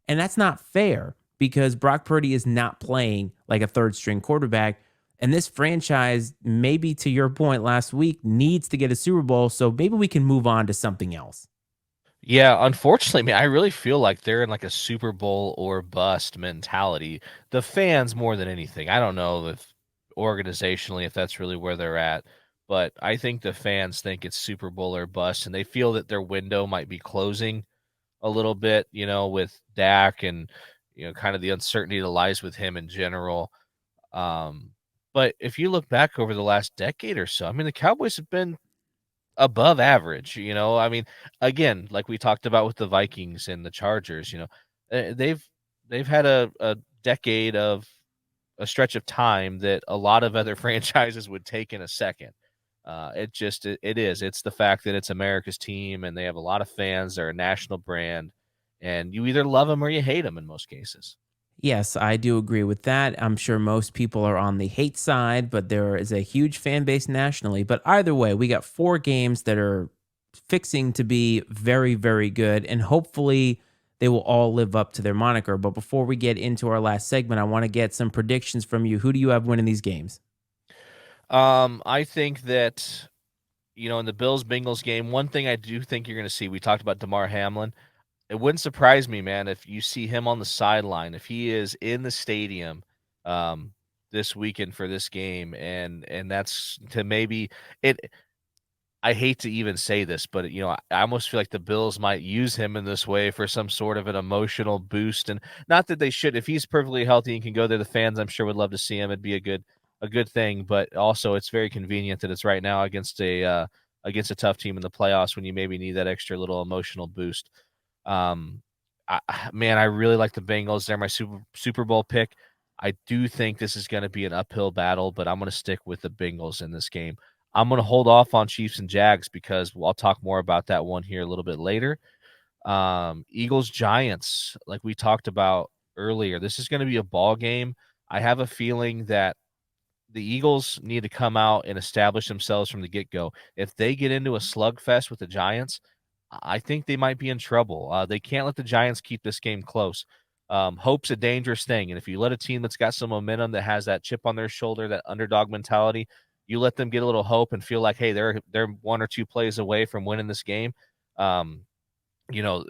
And that's not fair because Brock Purdy is not playing like a third string quarterback. And this franchise, maybe to your point last week, needs to get a Super Bowl. So maybe we can move on to something else. Yeah, unfortunately, man, I really feel like they're in like a Super Bowl or bust mentality. The fans more than anything. I don't know if organizationally if that's really where they're at, but I think the fans think it's Super Bowl or bust, and they feel that their window might be closing a little bit, with Dak and kind of the uncertainty that lies with him in general. Um, but if you look back over the last decade or so, I mean, the Cowboys have been above average, I mean, again, like we talked about with the Vikings and the Chargers, they've had a decade of a stretch of time that a lot of other franchises would take in a second. It's the fact that it's America's team and they have a lot of fans. They're a national brand, and you either love them or you hate them in most cases. Yes, I do agree with that. I'm sure most people are on the hate side, but there is a huge fan base nationally. But either way, we got four games that are fixing to be very, very good, and hopefully they will all live up to their moniker. But before we get into our last segment, I want to get some predictions from you. Who do you have winning these games? I think that in the Bills Bengals game, one thing I do think you're going to see. We talked about Damar Hamlin. It wouldn't surprise me, man, if you see him on the sideline, if he is in the stadium um, this weekend for this game, and that's to maybe it. I hate to even say this, but, I almost feel like the Bills might use him in this way for some sort of an emotional boost, and not that they should. If he's perfectly healthy and can go there, the fans, I'm sure, would love to see him. It'd be a good thing, but also it's very convenient that it's right now against a tough team in the playoffs when you maybe need that extra little emotional boost. Um, man, I really like the Bengals. They're my Super Bowl pick. I do think this is gonna be an uphill battle, but I'm gonna stick with the Bengals in this game. I'm gonna hold off on Chiefs and Jags because I'll talk more about that one here a little bit later. Eagles Giants, like we talked about earlier, this is gonna be a ball game. I have a feeling that the Eagles need to come out and establish themselves from the get-go. If they get into a slugfest with the Giants, I think they might be in trouble. They can't let the Giants keep this game close. Hope's a dangerous thing, and if you let a team that's got some momentum, that has that chip on their shoulder, that underdog mentality, you let them get a little hope and feel like, hey, they're one or two plays away from winning this game. Um, you know,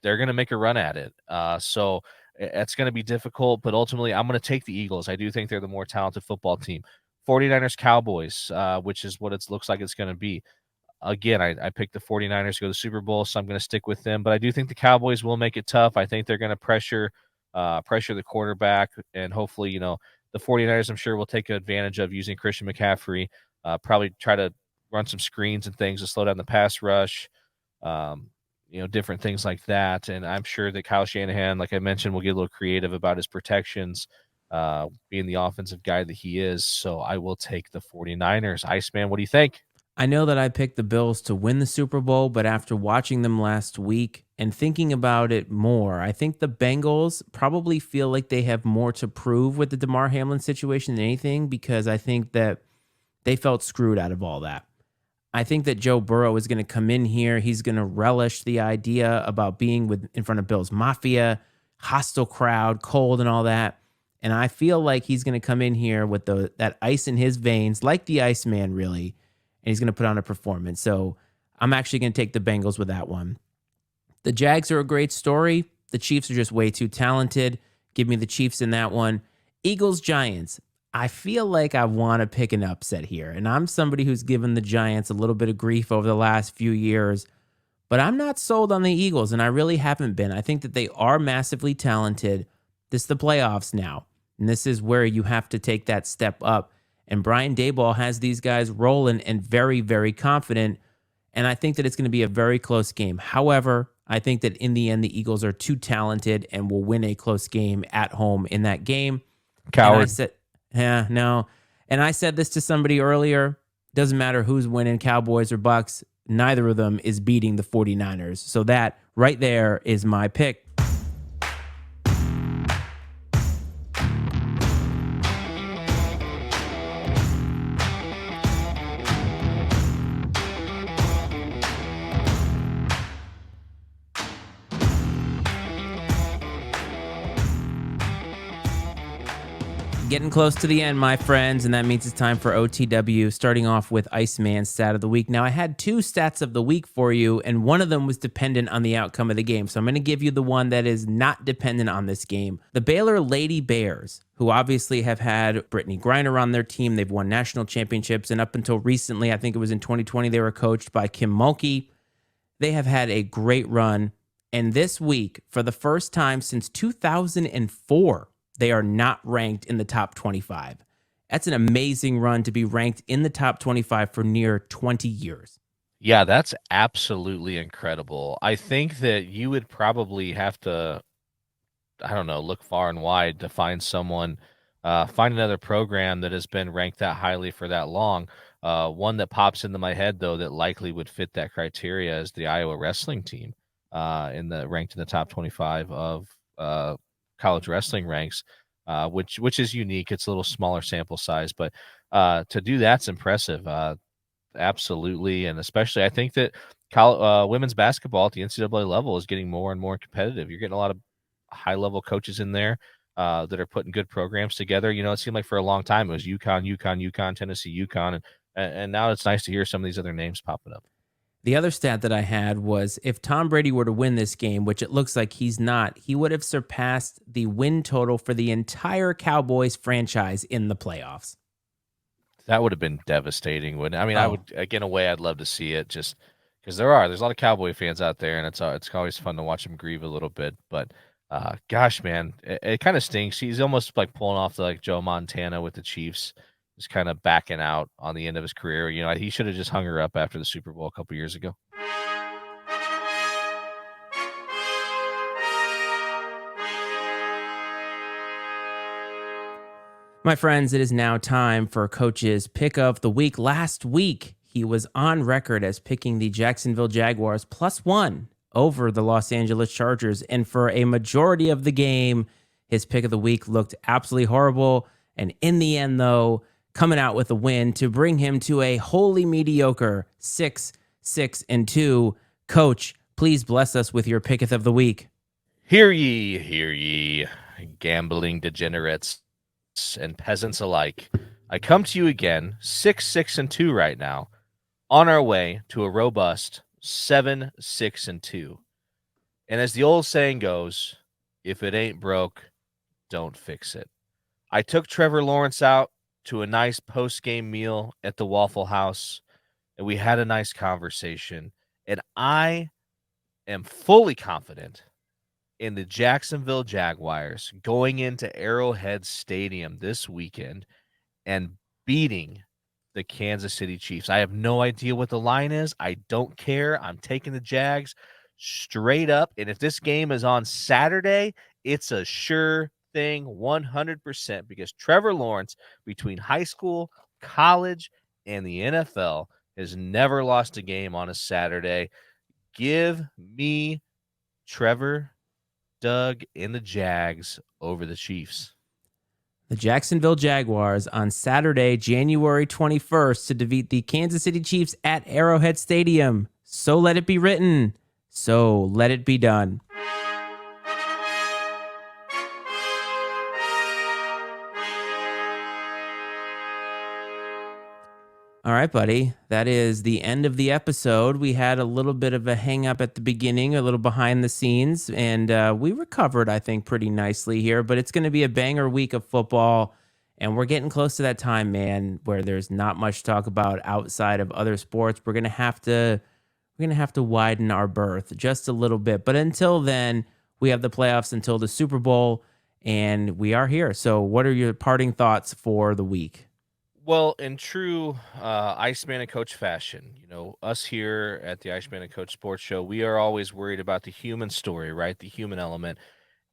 they're going to make a run at it. So it's going to be difficult, but ultimately I'm going to take the Eagles. I do think they're the more talented football team. 49ers Cowboys, which is what it looks like it's going to be. Again, I picked the 49ers to go to the Super Bowl, so I'm going to stick with them. But I do think the Cowboys will make it tough. I think they're going to pressure the quarterback, and hopefully, the 49ers, I'm sure, will take advantage of using Christian McCaffrey. Probably try to run some screens and things to slow down the pass rush. Um, different things like that. And I'm sure that Kyle Shanahan, like I mentioned, will get a little creative about his protections, being the offensive guy that he is. So I will take the 49ers. Iceman, what do you think? I know that I picked the Bills to win the Super Bowl, but after watching them last week and thinking about it more, I think the Bengals probably feel like they have more to prove with the DeMar Hamlin situation than anything, because I think that they felt screwed out of all that. I think that Joe Burrow is going to come in here. He's going to relish the idea about being in front of Bills Mafia, hostile crowd, cold and all that. And I feel like he's going to come in here with that ice in his veins, like the Iceman, really, and he's going to put on a performance. So I'm actually going to take the Bengals with that one. The Jags are a great story. The Chiefs are just way too talented. Give me the Chiefs in that one. Eagles, Giants. I feel like I want to pick an upset here. And I'm somebody who's given the Giants a little bit of grief over the last few years, but I'm not sold on the Eagles, and I really haven't been. I think that they are massively talented. This is the playoffs now, and this is where you have to take that step up. And Brian Daboll has these guys rolling and very, very confident. And I think that it's going to be a very close game. However, I think that in the end, the Eagles are too talented and will win a close game at home in that game. And I Coward. said, yeah, no. And I said this to somebody earlier. Doesn't matter who's winning, Cowboys or Bucks. Neither of them is beating the 49ers. So that right there is my pick. Getting close to the end, my friends, and that means it's time for OTW, starting off with Iceman's stat of the week. Now, I had two stats of the week for you, and one of them was dependent on the outcome of the game. So I'm going to give you the one that is not dependent on this game. The Baylor Lady Bears, who obviously have had Brittany Griner on their team. They've won national championships, and up until recently, I think it was in 2020, they were coached by Kim Mulkey. They have had a great run, and this week, for the first time since 2004, they are not ranked in the top 25. That's an amazing run to be ranked in the top 25 for near 20 years. Yeah, that's absolutely incredible. I think that you would probably have to, I don't know, look far and wide to find someone, find another program that has been ranked that highly for that long. One that pops into my head, though, that likely would fit that criteria is the Iowa wrestling team, ranked in the top 25 of college wrestling ranks, which is unique. It's a little smaller sample size, but to do that's impressive. Absolutely, and especially I think that women's basketball at the NCAA level is getting more and more competitive. You're getting a lot of high level coaches in there that are putting good programs together. It seemed like for a long time it was UConn, Tennessee, UConn, and now it's nice to hear some of these other names popping up. The other stat that I had was if Tom Brady were to win this game, which it looks like he's not, he would have surpassed the win total for the entire Cowboys franchise in the playoffs. That would have been devastating, wouldn't it? I mean, I Oh, would in a way, I'd love to see it just because there's a lot of Cowboy fans out there, and it's always fun to watch them grieve a little bit, but, gosh, man, it kinda stinks. He's almost, like, pulling off the, like, Joe Montana with the Chiefs, just kinda backing out on the end of his career, he should have just hung her up after the Super Bowl a couple years ago. my friends, it is now time for Coach's pick of the week. Last week, he was on record as picking the Jacksonville Jaguars +1 over the Los Angeles Chargers. And for a majority of the game, his pick of the week looked absolutely horrible. And in the end, though, coming out with a win to bring him to a wholly mediocre 6-6-2. Coach, please bless us with your picketh of the week. Hear ye, gambling degenerates and peasants alike. I come to you again, 6-6-2 right now, on our way to a robust 7-6-2. And as the old saying goes, if it ain't broke, don't fix it. I took Trevor Lawrence out to a nice post-game meal at the Waffle House, and we had a nice conversation. And I am fully confident in the Jacksonville Jaguars going into Arrowhead Stadium this weekend and beating the Kansas City Chiefs. I have no idea what the line is. I don't care. I'm taking the Jags straight up. And if this game is on Saturday, it's a sure thing 100% because Trevor Lawrence, between high school, college, and the NFL, has never lost a game on a Saturday. Give me Trevor, Doug, and the Jags over the Chiefs. The Jacksonville Jaguars on Saturday, January 21st to defeat the Kansas City Chiefs at Arrowhead Stadium. So let it be written. So let it be done. All right, buddy. That is the end of the episode. We had a little bit of a hang up at the beginning, a little behind the scenes, and we recovered, I think, pretty nicely here. But it's going to be a banger week of football, and we're getting close to that time, man, where there's not much to talk about outside of other sports. We're gonna have to widen our berth just a little bit. But until then, we have the playoffs until the Super Bowl, and we are here. So, what are your parting thoughts for the week? Well, in true Iceman and Coach fashion, us here at the Iceman and Coach Sports Show, we are always worried about the human story, right? The human element.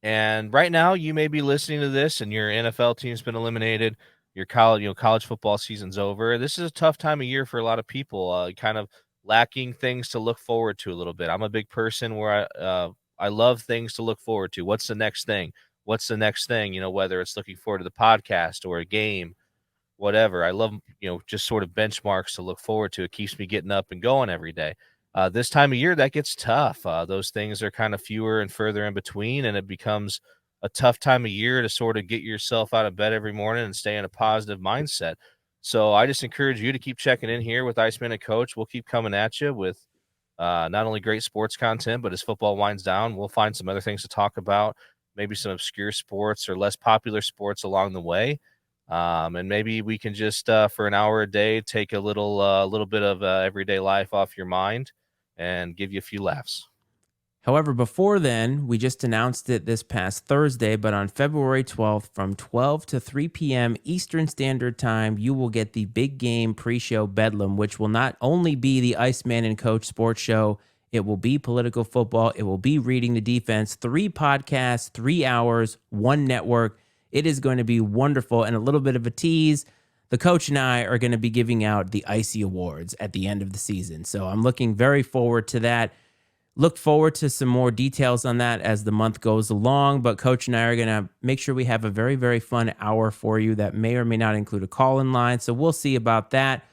And right now, you may be listening to this, and your NFL team's been eliminated. Your college football season's over. This is a tough time of year for a lot of people, kind of lacking things to look forward to a little bit. I'm a big person where I love things to look forward to. What's the next thing? What's the next thing? Whether it's looking forward to the podcast or a game, whatever. I love, just sort of benchmarks to look forward to. It keeps me getting up and going every day. This time of year, that gets tough. Those things are kind of fewer and further in between, and it becomes a tough time of year to sort of get yourself out of bed every morning and stay in a positive mindset. So I just encourage you to keep checking in here with Iceman and Coach. We'll keep coming at you with not only great sports content, but as football winds down, we'll find some other things to talk about, maybe some obscure sports or less popular sports along the way. And maybe we can just for an hour a day take a little bit of everyday life off your mind and give you a few laughs. However, before then, we just announced it this past Thursday, but on February 12th from 12 to 3 p.m. Eastern Standard Time, you will get the big game pre-show Bedlam, which will not only be the Iceman and Coach Sports Show, it will be political football, it will be reading the defense, 3 podcasts, 3 hours, 1 network. It is going to be wonderful, and a little bit of a tease. The coach and I are going to be giving out the Icy Awards at the end of the season. So I'm looking very forward to that. Look forward to some more details on that as the month goes along. But Coach and I are going to make sure we have a very, very fun hour for you that may or may not include a call-in line. So we'll see about that.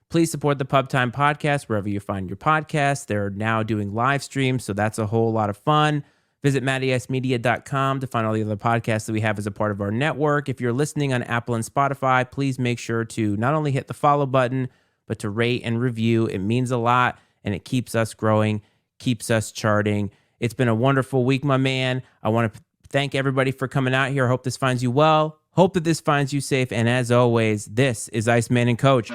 Please support the Pub Time Podcast wherever you find your podcasts. They're now doing live streams, so that's a whole lot of fun. Visit mattySmedia.com to find all the other podcasts that we have as a part of our network. If you're listening on Apple and Spotify, please make sure to not only hit the follow button, but to rate and review. It means a lot, and it keeps us growing, keeps us charting. It's been a wonderful week, my man. I want to thank everybody for coming out here. I hope this finds you well. Hope that this finds you safe. And as always, this is Iceman and Coach.